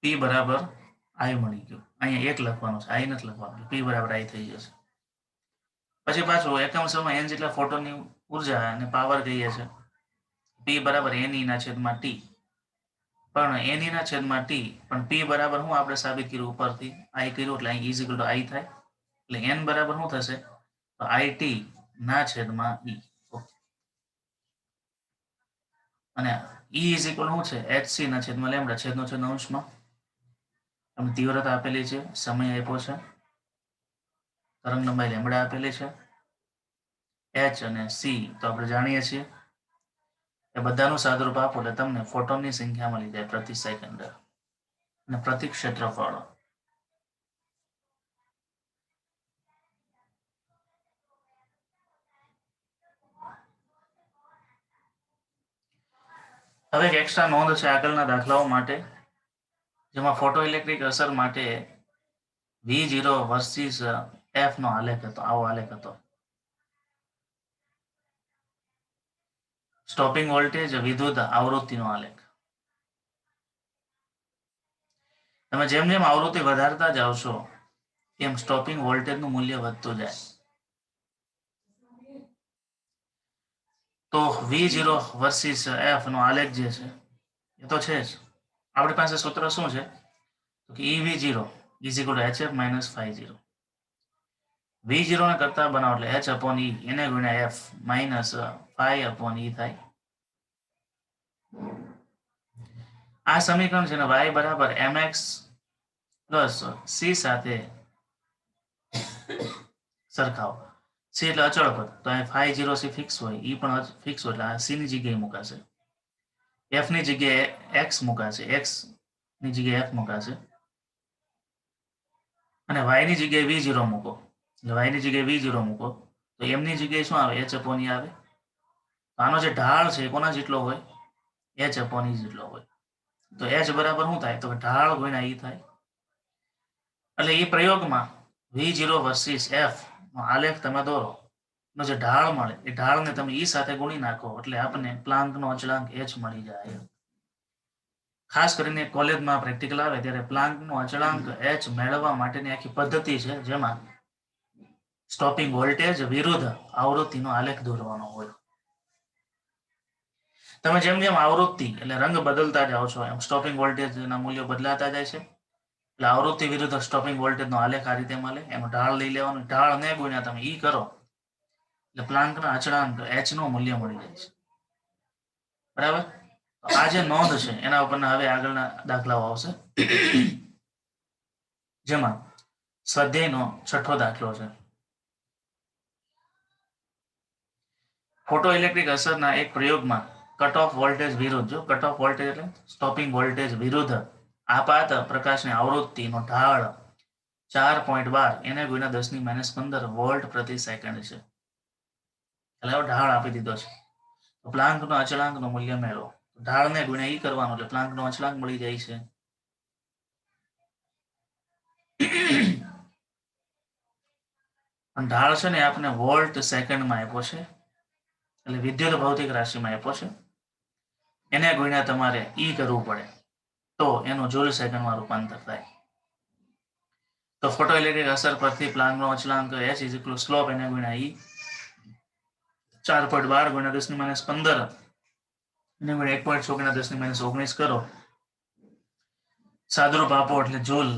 P બરાબર I મળી ગયું. અહીંયા 1 લખવાનું છે, I નથી લખવાનું. P બરાબર I થઈ જશે. પછી પાછું એકમ સમય n જેટલા ફોટોનની ઉર્જા અને પાવર કહીએ છે. P બરાબર NE ના છેદમાં T. પણ NE ના છેદમાં T, પણ P બરાબર શું આપણે સાબિત કર્યું ઉપરથી? I કર્યું, એટલે અહીં ઇઝ ઇક્વલ ટુ I થાય. એટલે n બરાબર શું થશે? તો IT ના છેદમાં E. અને E ઇઝ ઇક્વલ શું છે? HC ના છેદમાં લેમ્બડા, છેદનો છેદ અંશમાં. તમને તીવ્રતા આપેલી છે, સમય આપ્યો છે, તરંગ લંબાઈ લેમ્બડા આપેલી છે, H અને C તો આપણે જાણીએ છીએ. એ બધાનું સાદુરૂપ આપો એટલે તમને ફોટોનની સંખ્યા મળી જાય પ્રતિ સેકન્ડ અને પ્રતિ ક્ષેત્રફળ. હવે એક એક્સ્ટ્રા નોંધ છે આગળના દાખલાઓ માટે, જેમાં ફોટો ઇલેક્ટ્રિક અસર માટે V0 વર્સિસ F નો આલેખ હતો. આવો આલેખ હતો. સ્ટોપિંગ વોલ્ટેજ, વિદ્યુત આવૃત્તિનો આલેખ. તમે જેમ જેમ આવૃત્તિ વધારતા જાવશો તેમ સ્ટોપિંગ વોલ્ટેજનું મૂલ્ય વધતું જાય. તો V0 વર્સિસ F નો આલેખ જે છે એ તો છે જ. આપણી પાસે સૂત્ર શું છે? તો કે EV0 is equal two HF minus ∅0. V0 ને કરતા બનાવો એટલે H અપોન E એને ગુણ્યા F માઇનસ ∅ અપોન E થાય. આ સમીકરણ છે ને y બરાબર mx પ્લસ c સાથે સરખાવો. c એટલે અચળ પદ, તો અહીં ∅0 c ફિક્સ હોય, E પણ ફિક્સ હોય, એટલે આ c ની જગ્યાએ મુકાશે. F ની જગ્યાએ x મુકાશે, x ની જગ્યાએ F મુકાશે, અને y ની જગ્યાએ V0 મૂકો. એટલે y ની જગ્યાએ V0 મૂકો તો m ની જગ્યાએ શું આવે? H અપોન E આવે. આનો જે ઢાળ છે કોના જેટલો હોય? H અપોન E જેટલો હોય. તો H બરાબર શું થાય? તો ઢાળ ગુણ્યા E થાય. એટલે એ પ્રયોગમાં V0 વર્સિસ F નો આલેખ તમે દોરો. નો જે ઢાળ મળે એ ઢાળને તમે ઈ સાથે ગુણી નાખો એટલે આપણને પ્લાન્કનો અચળાંક h મળી જાય. ખાસ કરીને કોલેજમાં પ્રેક્ટિકલ આવે ત્યારે પ્લાન્કનો અચળાંક h મેળવવા માટેની આખી પદ્ધતિ છે, જેમાં સ્ટોપિંગ વોલ્ટેજ વિરુદ્ધ આવૃત્તિનો આલેખ દોરવાનો હોય. તમે જેમ જેમ આવૃત્તિ એટલે રંગ બદલતા જાઓ છો એમ સ્ટોપિંગ વોલ્ટેજના મૂલ્યો બદલાતા જાય છે. એટલે આવૃત્તિ વિરુદ્ધ સ્ટોપિંગ વોલ્ટેજનો આલેખ આ રીતે મળે. એનો ઢાળ લઈ લેવાનો, ઢાળને ગુણ્યા તમે ઈ કરો એટલે પ્લાન્કના અચળાંક h નું મૂલ્ય મળી જાય છે. બરાબર. આ જે નોંધ છે એના ઉપરના હવે આગળના દાખલાઓ આવશે, જેમાં સ્વાધ્યાયનો 6થો દાખલો છે. ફોટો ઇલેક્ટ્રિક અસરના એક પ્રયોગમાં કટ ઓફ વોલ્ટેજ વિરુદ્ધ, જો કટ ઓફ વોલ્ટેજ એટલે સ્ટોપિંગ વોલ્ટેજ વિરુદ્ધ આપાત પ્રકાશની આવૃત્તિનો ઢાળ 4.12 એને ગુણ્યા 10⁻15 વોલ્ટ પ્રતિ સેકન્ડ છે. એટલે ઢાળ આપી દીધો છે. તો પ્લાન્કનો અચળાંકનું મૂલ્ય મેળવો. ઢાળને ગુણ્યા ઈ કરવાનો એટલે પ્લાન્કનો અચળાંક મળી જાય છે. ઢાળ છે ને આપણે વોલ્ટ સેકન્ડમાં આપ્યો છે, એટલે વિદ્યુત ભૌતિક રાશિમાં આપ્યો છે. એને ગુણ્યા તમારે ઈ કરવું પડે તો એનું જૂલ સેકન્ડમાં રૂપાંતર થાય. તો ફોટો ઇલેક્ટ્રિક અસર પરથી પ્લાન્કનો અચળાંક h સ્લોપ એને ગુણ્યા ઈ 4.12 ગુણ્યા 10⁻15 એને ગુણ્યા 1.6 ગુણ્યા 10⁻19 કરો, સાદુરૂપ આપો એટલે જૂલ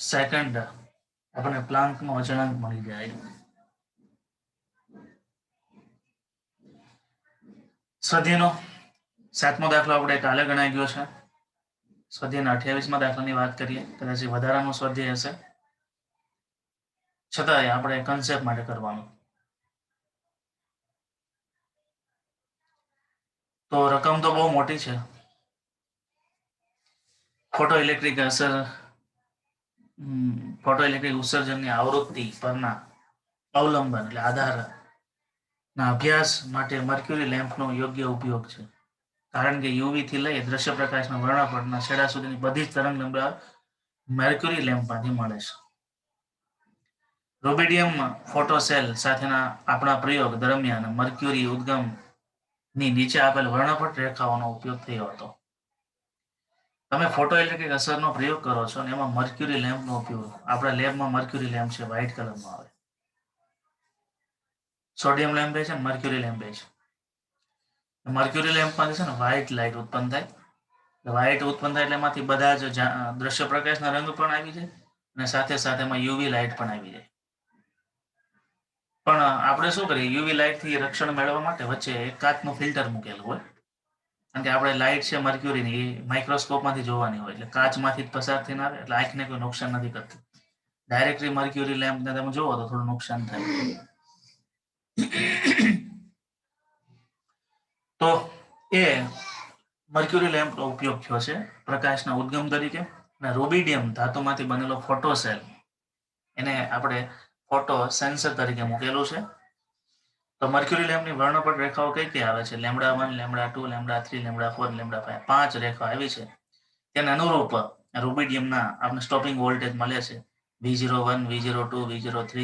સેકન્ડ આપણને પ્લાન્કનો અચળાંક મળી જાય. સ્વાધ્યાયનો 7મો દાખલો આપણે કાલે ગણાઈ ગયો છે. સ્વાધ્યાયના 28મા દાખલાની વાત કરીએ, કદાચ વધારાનો સ્વાધ્યાય હશે, છતાંય આપણે કન્સેપ્ટ માટે કરવાનું. તો રકમ તો બહુ મોટી છે. ફોટો ઇલેક્ટ્રિક અસર, ફોટો ઇલેક્ટ્રિક ઉત્સર્જનની આવૃત્તિ પરના અવલંબન એટલે આધાર ના અભ્યાસ માટે મર્ક્યુરી લેમ્પનો યોગ્ય ઉપયોગ છે. કારણ કે યુવી થી લઈ દ્રશ્ય પ્રકાશના વર્ણપટના છેડા સુધીની બધી જ તરંગ લંબાઈ મર્ક્યુરી લેમ્પમાંથી મળે છે. રોબેડિયમ ફોટોસેલ સાથેના આપણા પ્રયોગ દરમિયાન મર્ક્યુરી ઉદ્ગમની નીચે આપેલ વર્ણપટ રેખાઓનો ઉપયોગ થયો હતો. તમે ફોટો ઇલેક્ટ્રિક અસરનો પ્રયોગ કરો છો અને એમાં મર્ક્યુરી લેમ્પનો ઉપયોગ, આપણા લેબમાં મર્ક્યુરી લેમ્પ છે, વ્હાઇટ કલરનો આવે. સોડિયમ લેમ્પ છે ને મર્ક્યુરી લેમ્પ છે. મર્ક્યુરી લેમ્પમાંથી છે ને વ્હાઇટ લાઇટ ઉત્પન્ન થાય. વ્હાઇટ ઉત્પન્ન થાય એટલે એમાંથી બધા જ દ્રશ્ય પ્રકાશના રંગ પણ આવી જાય અને સાથે સાથે એમાં યુવી લાઇટ પણ આવી જાય. પણ આપણે શું કરીએ, યુવી લાઇટથી રક્ષણ મેળવવા માટે વચ્ચે એક કાચનું ફિલ્ટર મૂકેલું હોય. કારણ કે આપણે લાઇટ છે મર્ક્યુરીની એ માઇક્રોસ્કોપમાંથી જોવાની હોય, એટલે કાચમાંથી જ પસાર થઈને આવે, એટલે આંખને કોઈ નુકસાન નથી કરતું. ડાયરેક્ટલી મર્ક્યુરી લેમ્પને તમે જોવો તો થોડું નુકસાન થાય. તો એ મર્ક્યુરી લેમ્પનો ઉપયોગ થયો છે પ્રકાશના ઉદ્ગમ તરીકે. અને રોબિડિયમ ધાતુમાંથી બનેલો ફોટોસેલ એને આપણે ફોટો સેન્સર તરીકે મૂકેલું છે. તો મર્ક્યુરી લેમ્પની વર્ણપટ રેખાઓ કઈ કઈ આવે છે? λ1, λ2, λ3, λ4, λ5, 5 રેખા આવી છે. તેને અનુરૂપ રોબિડિયમના આપણે સ્ટોપિંગ વોલ્ટેજ મળે છે V01, V02, V03,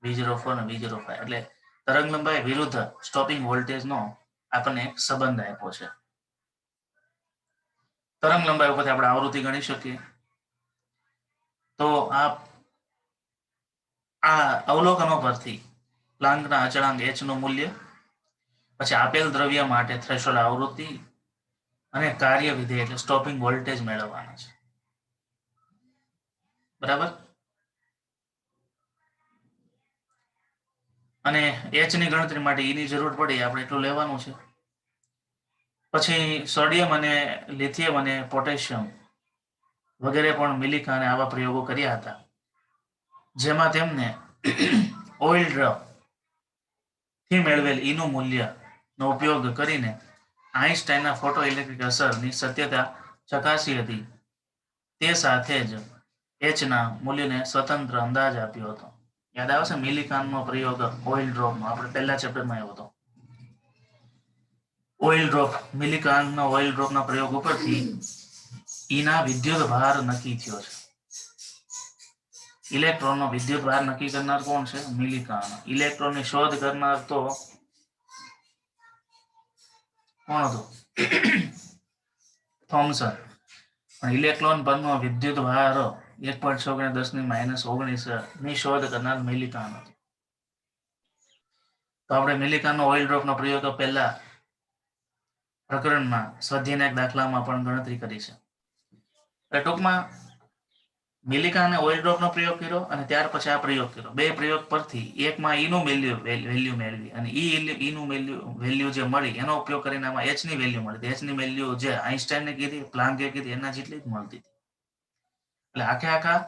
V04 અને V05. એટલે તરંગ લંબાઈ વિરુદ્ધ સ્ટોપિંગ વોલ્ટેજનો આપણને એક સંબંધ આપ્યો છે. તરંગ લંબાઈ ઉપરથી આપણે આવૃત્તિ ગણી શકીએ. તો આ અવલોકનો પરથી પ્લાન્કના અચળાંક h નું મૂલ્ય, પછી આપેલ દ્રવ્ય માટે થ્રેશોલ્ડ આવૃત્તિ અને કાર્ય વિધેય એટલે સ્ટોપિંગ વોલ્ટેજ મેળવવાના છે. બરાબર. અને h ની ગણતરી માટે e ની જરૂર પડે આપણે એટલું લેવાનું છે. પછી સોડિયમ અને લિથિયમ અને પોટેશિયમ વગેરે પણ મિલિકાને આવા પ્રયોગો કર્યા હતા, જેમાં તેમને ઓઇલ ડ્રોપ થી મેળવેલ ઈનું મૂલ્યનો ઉપયોગ કરીને આઇન્સ્ટાઈનના ફોટો ઇલેક્ટ્રિક અસરની સત્યતા ચકાસી હતી. તે સાથે જ એચના મૂલ્યને સ્વતંત્ર અંદાજ આપ્યો હતો. યાદ આવે છે મિલિકાનનો પ્રયોગ ઓઇલ ડ્રોપનો, આપણે પહેલા ચેપ્ટરમાં આવ્યો હતો. ઓઇલ ડ્રોપ, મિલિકાનના ઓઇલ ડ્રોપના પ્રયોગ ઉપરથી ઈના વિદ્યુત ભાર નક્કી થયો છે. ઇલેક્ટ્રોનનો વિદ્યુત ભાર નક્કી કરનાર કોણ છે? મિલિકાન. ઇલેક્ટ્રોનની શોધ કરનાર તો કોણ હતું? થોમ્સન. પણ ઇલેક્ટ્રોન પરનો વિદ્યુત ભાર 1.6 ની શોધ કરનાર મિલિકાન હતું. તો આપણે મિલિકાનનો ઓઇલ ડ્રોપનો પ્રયોગ પહેલા પ્રકરણમાં સ્વાધ્યાયના એક દાખલામાં પણ ગણતરી કરી છે. ટૂંકમાં મિલિકાને ઓઇલ ડ્રોપનો પ્રયોગ કર્યો અને ત્યાર પછી આ પ્રયોગ કર્યો. બે પ્રયોગ પરથી એકમાં ઈનું વેલ્યુ મેળવી અને ઈનું વેલ્યુ જે મળી એનો ઉપયોગ કરીને આમાં એચની વેલ્યુ મળી. એચની વેલ્યુ જે આઈન્સ્ટાઈને કીધી, પ્લાન્કે કીધી એના જેટલી જ મળતી હતી. એટલે આખા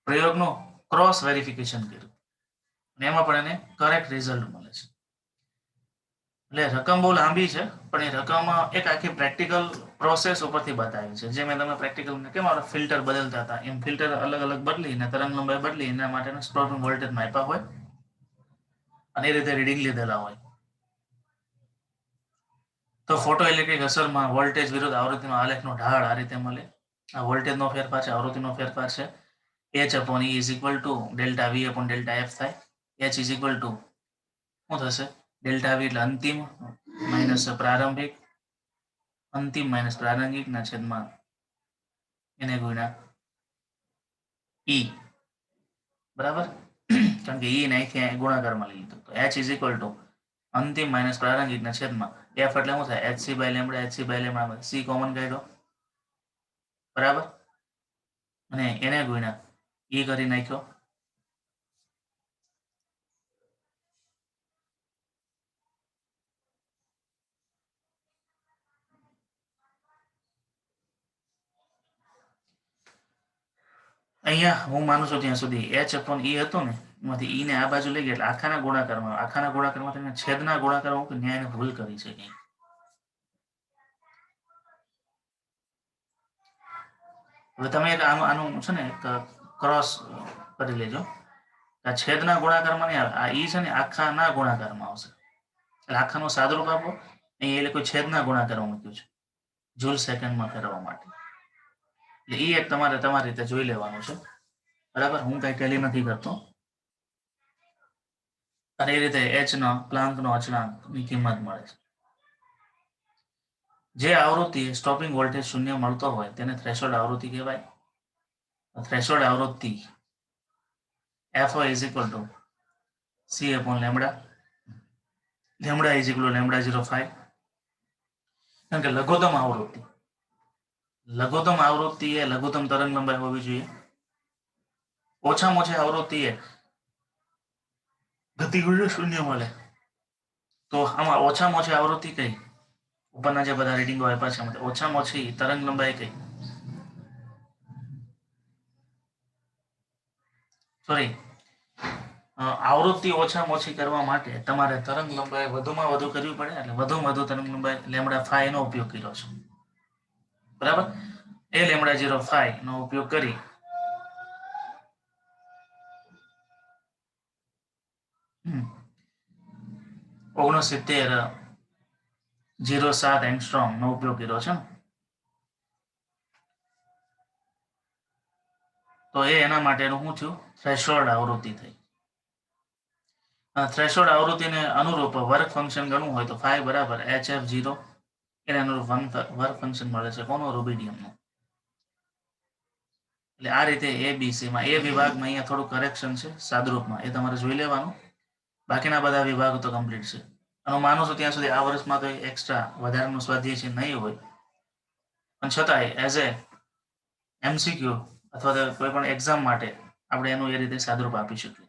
પ્રયોગનું ક્રોસ વેરિફિકેશન કર્યું અને એમાં પણ એને કરેક્ટ રિઝલ્ટ મળે છે. એટલે રકમ બહુ લાંબી છે પણ એ રકમ એક આખી પ્રેક્ટિકલ પ્રોસેસ ઉપરથી બતાવી છે. જે મેં તમે પ્રેક્ટિકલ કેમ ફિલ્ટર બદલતા હતા એમ ફિલ્ટર અલગ અલગ બદલીને તરંગ લંબાઈ બદલી એના માટેના સ્ટોપિંગ વોલ્ટેજ માપ્યા હોય અને એ રીતે રીડિંગ લીધેલા હોય. તો ફોટો ઇલેક્ટ્રિક અસરમાં વોલ્ટેજ વિરુદ્ધ આવૃત્તિનો આલેખનો ઢાળ આ રીતે મળે. આ વોલ્ટેજનો ફેરફાર છે, આવૃત્તિનો ફેરફાર છે. H/E is equal to delta V upon delta F થાય. H is equal to શું થશે? ડેલ્ટા V એટલે અંતિમ માઇનસ પ્રારંભિક, અંતિમ માઇનસ પ્રારંભિક ના છેદમાં એને ગુણ્યા E. બરાબર? કારણ કે E ને અહીંથી ગુણાકારમાં લઈ લીધું. તો H is equal to અંતિમ માઇનસ પ્રારંભિક ના છેદમાં F એટલે શું થાય? HC by lambda. HC by lambda C common કાઢ્યો. બરાબર? અને એને ગુણ્યા E કરી નાખ્યો. અહીંયા હું માનું છું ત્યાં સુધી H/E હતું ને એમાંથી E ને આ બાજુ લઈ ગયા એટલે આખાના ગુણાકારમાં તમે છેદના ગુણાકારમાં ન્યાયને ભૂલ કરી છે કંઈક. હવે તમે એક આનું છે ને એક ક્રોસ કરી લેજો. આ છેદના ગુણાકારમાં નહીં આવે. આ E છે ને આખાના ગુણાકારમાં આવશે. એટલે આખાનું સાદુરૂપ આપો. અહીં એ લોકો છેદના ગુણાકારમાં મૂક્યું છે જૂલ સેકન્ડમાં ફેરવવા માટે. એટલે એ એક તમારી રીતે જોઈ લેવાનું છે. બરાબર? હું કઈ ટેલી નથી કરતો. અને એ રીતે H પ્લાન્કનો અચળાંકની કિંમત મળે છે. જે આવૃત્તિ સ્ટોપિંગ વોલ્ટેજ શૂન્ય મળતો હોય તેને થ્રેશોલ્ડ આવૃત્તિ કહેવાય. થ્રેશોલ્ડ આવૃત્તિ Fo is equal to C upon lambda. Lambda is equal to lambda 0.5. કારણ કે લઘુત્તમ આવૃત્તિ એ લઘુત્તમ તરંગ લંબાઈ હોવી જોઈએ. ઓછામાં ઓછી આવૃત્તિ એ ગતિગુણ્ય શૂન્ય મળે. તો આમાં ઓછામાં ઓછી આવૃત્તિ કઈ? ઉપરના જે બધા રીડિંગો આપ્યા છે એમાં ઓછામાં ઓછી તરંગ લંબાઈ કઈ? સોરી, આવૃત્તિ ઓછામાં ઓછી કરવા માટે તમારે તરંગ લંબાઈ વધુમાં વધુ કરવી પડે. એટલે વધુમાં વધુ તરંગ લંબાઈ લેમ્બડા 5 નો ઉપયોગ કર્યો છે. બરાબર? એ લેમ્બડા 0.5 નો ઉપયોગ કરી .07 એંગસ્ટ્રોમ નો ઉપયોગ કર્યો છે. તો એના માટેનું શું થયું? થ્રેશોલ્ડ આવૃત્તિ થઈ. થ્રેશોલ્ડ આવૃત્તિને અનુરૂપ વર્ક ફંક્શન ગણવું હોય તો phi બરાબર HF0 એને અનુરૂપ વર્ક ફંક્શન મળે છે. કોનો? રૂબિડિયમનો. એટલે આ રીતે ABC માં એ વિભાગમાં અહીંયા થોડું કરેક્શન છે સાદરૂપમાં, એ તમારે જોઈ લેવાનું. બાકીના બધા વિભાગો તો કમ્પ્લીટ છે. અને હું માનું છું ત્યાં સુધી આ વર્ષમાં તો એક્સ્ટ્રા વધારાનું સ્વાધ્યાય છે નહીં હોય, પણ છતાંય એઝ એ MCQ અથવા તો કોઈ પણ એક્ઝામ માટે આપણે એનું એ રીતે સાદરૂપ આપી શકીએ.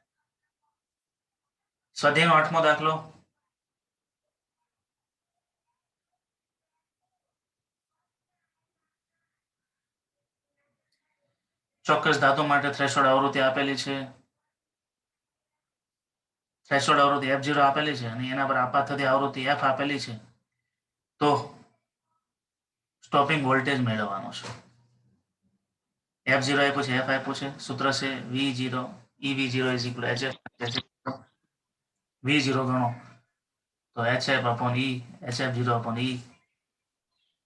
સ્વાધ્યાયનો 8મો દાખલો. ચોક્કસ ધાતુ માટે થ્રેશોલ્ડ આવૃત્તિ આપેલી છે. થ્રેશોલ્ડ આવૃત્તિ F0 આપેલી છે અને એના પર આપાત થતી આવૃત્તિ F આપેલી છે. તો સ્ટોપિંગ વોલ્ટેજ મેળવવાનો છે. F0 આપ્યું છે, F આપ્યું છે. સૂત્ર છે V0 EV0 is equal to HF. V0 ગણો તો HF upon E, HF0 upon E,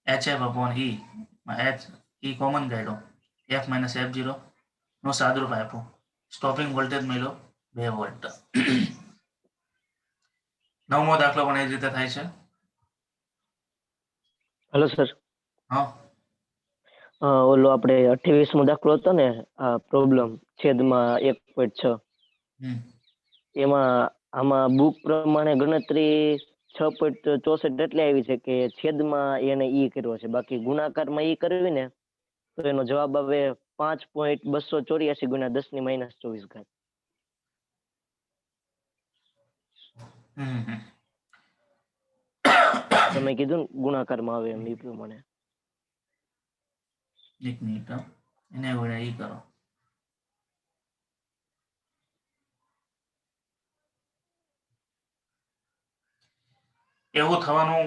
HF upon E માં H E કોમન કાઢ્યો. F minus F0 નો સાદરૂપ આપ્યું સ્ટોપિંગ વોલ્ટેજ મળ્યો 2 વોલ્ટ. નવમો દાખલો પણ એ જ રીતે થાય છે.
હલો સર,
હા
ઓલો આપણે 28મો દાખલો હતો ને, આ પ્રોબ્લેમ છેદમાં 1.6,
હમ
એમાં આમાં બુક પ્રમાણે ગણતરી 6.64 એટલે આવી છે કે છેદમાં એને ઈ કર્યો છે, બાકી ગુણાકારમાં ઈ કરવી ને તો એનો જવાબ આવે 5.284 ગુણ્યા 10⁻²4.
હમ હમ.
તમે કીધું ને ગુણાકારમાં આવે એમ, એ પ્રમાણે.
એક મિનિટ હો. એને ગુણ્યા ઈ કરો. એવું થવાનું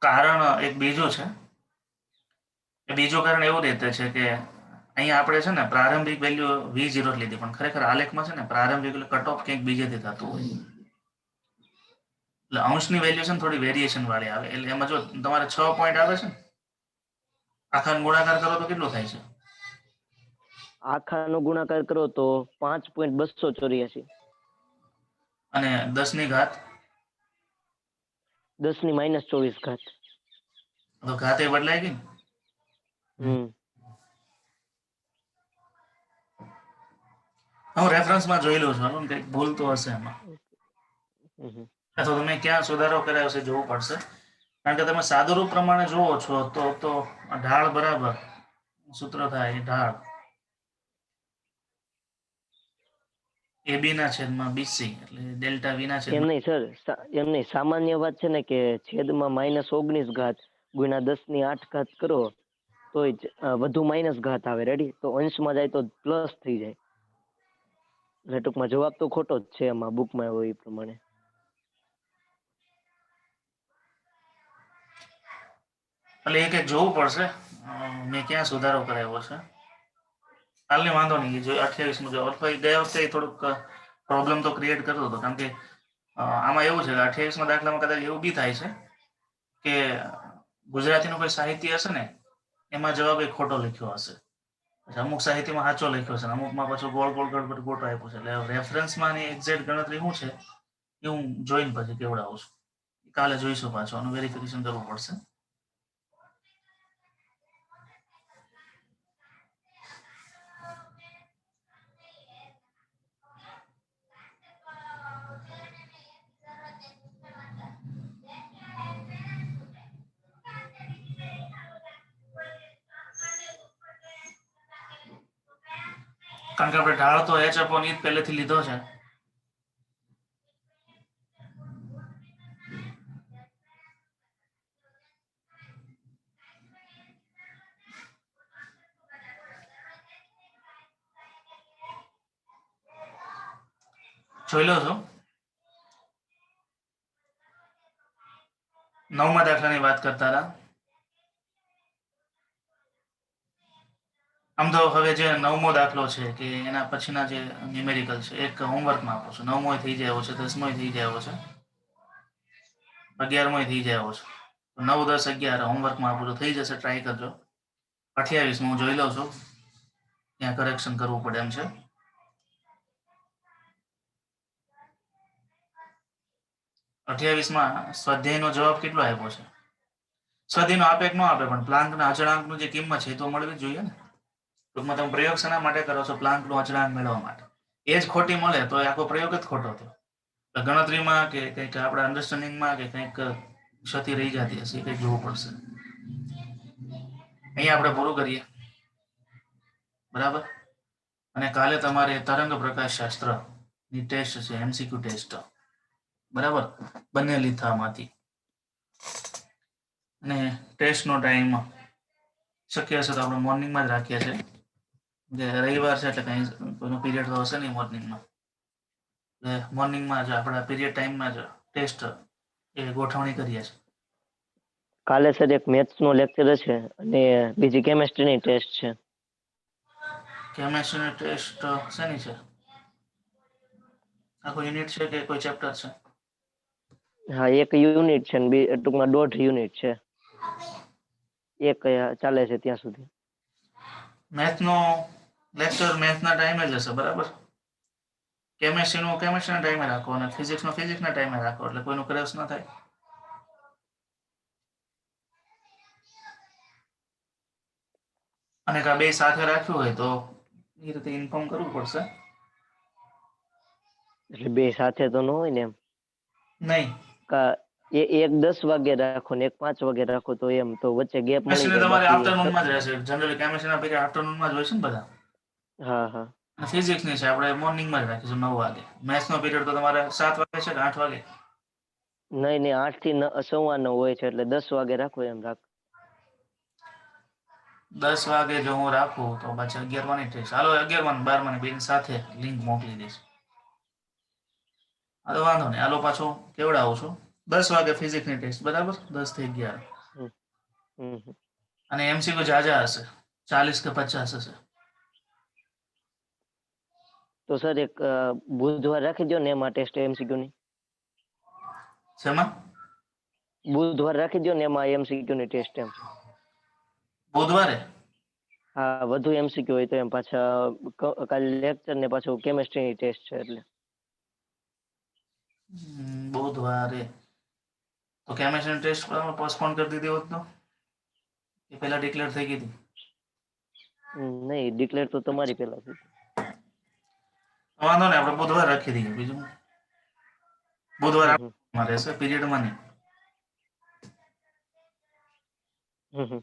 કારણ એક બીજું છે. એ બીજું કારણ એવું રીતે છે કે અહીંયા આપણે છે ને પ્રારંભિક વેલ્યુ V0 લીધી, પણ ખરેખર આલેખમાં છે ને પ્રારંભિક કટ ઓફ કંઈક બીજેથી થતું હોય. એટલે અંશની વેલ્યુ છે ને થોડી વેરિએશન વાળી આવે. એટલે એમાં જો તમારે 6 પોઈન્ટ આવે છે ને, આખા ગુણાકાર કરો તો કેટલું થાય છે?
આખાનો ગુણાકાર કરો તો 5.284.
અને 10 ની ઘાત
10⁻²4.
તો ઘાત એ બદલાય ગઈ ને.
હમ
હું રેફરન્સમાં જોઈ લઉં છું, હાલો ને કંઈક ભૂલ તો હશે એમાં,
હમ
અથવા તમે ક્યાં સુધારો કર્યો હશે જોવું પડશે. કારણ કે તમે સાદુરૂપ પ્રમાણે જુઓ છો તો ઢાળ બરાબર સૂત્ર થાય ઢાળ AB ના છેદમાં BC એટલે ડેલ્ટા V ના
એમ
છેદમાં.
નહીં સર, એમ નહીં, સામાન્ય વાત છે ને કે છેદમાં -19 ગુણ્યા 10⁸ કરો તોય વધુ માઇનસ ઘાત આવે. રેડી? તો અંશમાં જાય તો પ્લસ થઈ જાય. એટલે ટૂંકમાં જવાબ તો ખોટો જ છે એમાં, બુકમાં હોય એ પ્રમાણે.
એટલે એ કંઈક જોવું પડશે. મેં ક્યાં સુધારો કરાવ્યો છે. હાલની વાંધો નહીં, જો 28 મુજબ અથવા ગયા વખતે થોડુંક પ્રોબ્લેમ તો ક્રિએટ કરતો હતો. કારણ કે આમાં એવું છે કે 28મા દાખલામાં કદાચ એવું બી થાય છે કે ગુજરાતીનું કોઈ સાહિત્ય હશે ને એમાં જવાબ એ ખોટો લખ્યો હશે, અમુક સાહિત્યમાં સાચો લખ્યો છે, અમુકમાં પાછો ગોળ ગોળ ગડબડ ખોટો આપ્યો છે. એટલે રેફરન્સમાં એક્ઝેક્ટ ગણતરી શું છે એ હું જોઈને પછી કેવડાવું છું. કાલે જોઈશું, પાછું આનું વેરિફિકેશન કરવું પડશે. કારણ કે આપણે ઢાળ તો H/E જ પહેલેથી લીધો છે. જોઈ લો છો. 9મા દાખલાની વાત કરતા હતા. આમ તો હવે જે 9મો દાખલો છે કે એના પછીના જે ન્યુમેરિકલ છે એક હોમવર્કમાં આપો છો. 9મોય થઈ જાય એવો છે, 10મોય થઈ જાય એવો છે, 11મોય થઈ જાય એવો છે. 9, 10, 11 હોમવર્કમાં આપો છો, થઈ જશે, ટ્રાય કરજો. 28 હું જોઈ લઉં છું, ત્યાં કરેક્શન કરવું પડે એમ છે. 28માં સ્વાધ્યાયનો જવાબ કેટલો આપ્યો છે? સ્વાધ્યાયનો આપે કે ન આપે, પણ પ્લાન્કના અચળાંકનું જે કિંમત છે એ તો મળવી જ જોઈએ ને. ટૂંકમાં તમે પ્રયોગ શેના માટે કરો છો? પ્લાન્કનું અચળાંક મેળવવા માટે. એ જ ખોટી મળે તો આખો પ્રયોગ જ ખોટો થયો. ગણતરીમાં કે કંઈક આપણા અન્ડરસ્ટેન્ડિંગમાં કે કંઈક ક્ષતિ રહી જતી હશે, એ કંઈક જોવું પડશે. અહીંયા આપણે પૂરું કરીએ, બરાબર. અને કાલે તમારે તરંગ પ્રકાશ શાસ્ત્રની ટેસ્ટ છે, MCQ ટેસ્ટ, બરાબર, બંને લીથામાંથી. અને ટેસ્ટનો ટાઈમ શક્ય હશે તો આપણે મોર્નિંગમાં જ રાખીએ છીએ. જે રવિવાર છે એટલે કંઈ કોઈનો પીરિયડ તો હશે નહીં મોર્નિંગમાં. એટલે મોર્નિંગમાં જ આપણા પીરિયડ ટાઈમમાં જ ટેસ્ટ એ ગોઠવણી કરીએ છીએ.
કાલે સર એક મેથ્સનો લેક્ચર છે અને બીજી કેમેસ્ટ્રીની ટેસ્ટ છે.
કેમેસ્ટ્રીની ટેસ્ટ શેની છે? આખો યુનિટ છે કે કોઈ ચેપ્ટર છે?
હા, એક યુનિટ છે ને ટૂંકમાં 1.5 યુનિટ છે. એક ચાલે છે ત્યાં સુધી.
મેથ્સનો લેક્ચર મેથ્સના ટાઈમે જ હશે, બરાબર? કેમેસ્ટ્રીનું કેમેસ્ટ્રીના ટાઈમે રાખો અને ફિઝિક્સનું ફિઝિક્સના ટાઈમે રાખો એટલે કોઈનું ક્રેશ ન થાય. અને કા બે સાથે રાખ્યું હોય તો એ રીતે ઇન્ફોર્મ કરવું પડશે.
એટલે બે સાથે તો ન હોય ને એમ.
નહીં,
કા એક 10 વાગે રાખો ને એક 5 વાગે રાખો તો એમ તો વચ્ચે ગેપ મળી
કેમેસ્ટ્રીને
જાય
તમારે
બાકી
આફ્ટરનૂનમાં જ રહેશે. જનરલી કેમેસ્ટ્રીના પીરિયડ આફ્ટરનૂનમાં જ હોય છે ને બધા.
હા હા
અને ફિઝિક્સની છે આપણે મોર્નિંગમાં જ રાખીશું 9 વાગે. મેથ્સનો પીરિયડ તો તમારે 7 વાગે છે કે 8 વાગે?
નહીં 8 થી 9:15 હોય છે એટલે 10 વાગે રાખો એમ રાખ.
10 વાગે જો હું રાખું તો પછી 11 વાગે ટેસ્ટ. હાલો 11 વાગે 12 વાગે બેન સાથે લિંક મોકલી દઈશ. હા તો વાંધો નહીં. હાલો પાછું કેવડાવું છું. 10 વાગે ફિઝિક્સની ટેસ્ટ, બરાબર? 10 થી 11.
હમ હમ.
અને એમસીક્યુ જાજા હશે, 40 કે 50 હશે.
તો સર એક બુધવાર રાખી દો ને એમાં ટેસ્ટ એમસીક્યુ ની.
શેમાં?
બુધવાર રાખી દો ને એમાં એમસીક્યુ ની ટેસ્ટ એમ.
બુધવારે?
હા વધુ એમસીક્યુ હોય તો એમ પાછા કાલે લેક્ચર ને પાછું કેમેસ્ટ્રીની ટેસ્ટ છે એટલે.
બુધવારે તો કેમેસ્ટ્રી ટેસ્ટ પોસ્ટપોન કરી દીધી હોત તો એ પહેલા ડિક્લેર થઈ ગઈ હતી.
નહીં ડિક્લેર તો તમારી પહેલા થઈ.
વાંધો નહીં, આપણે બુધવાર રાખી દઈએ. બીજું બુધવાર
હમ
આપમાં રહેશે, પીરિયડમાં નહીં.
હમ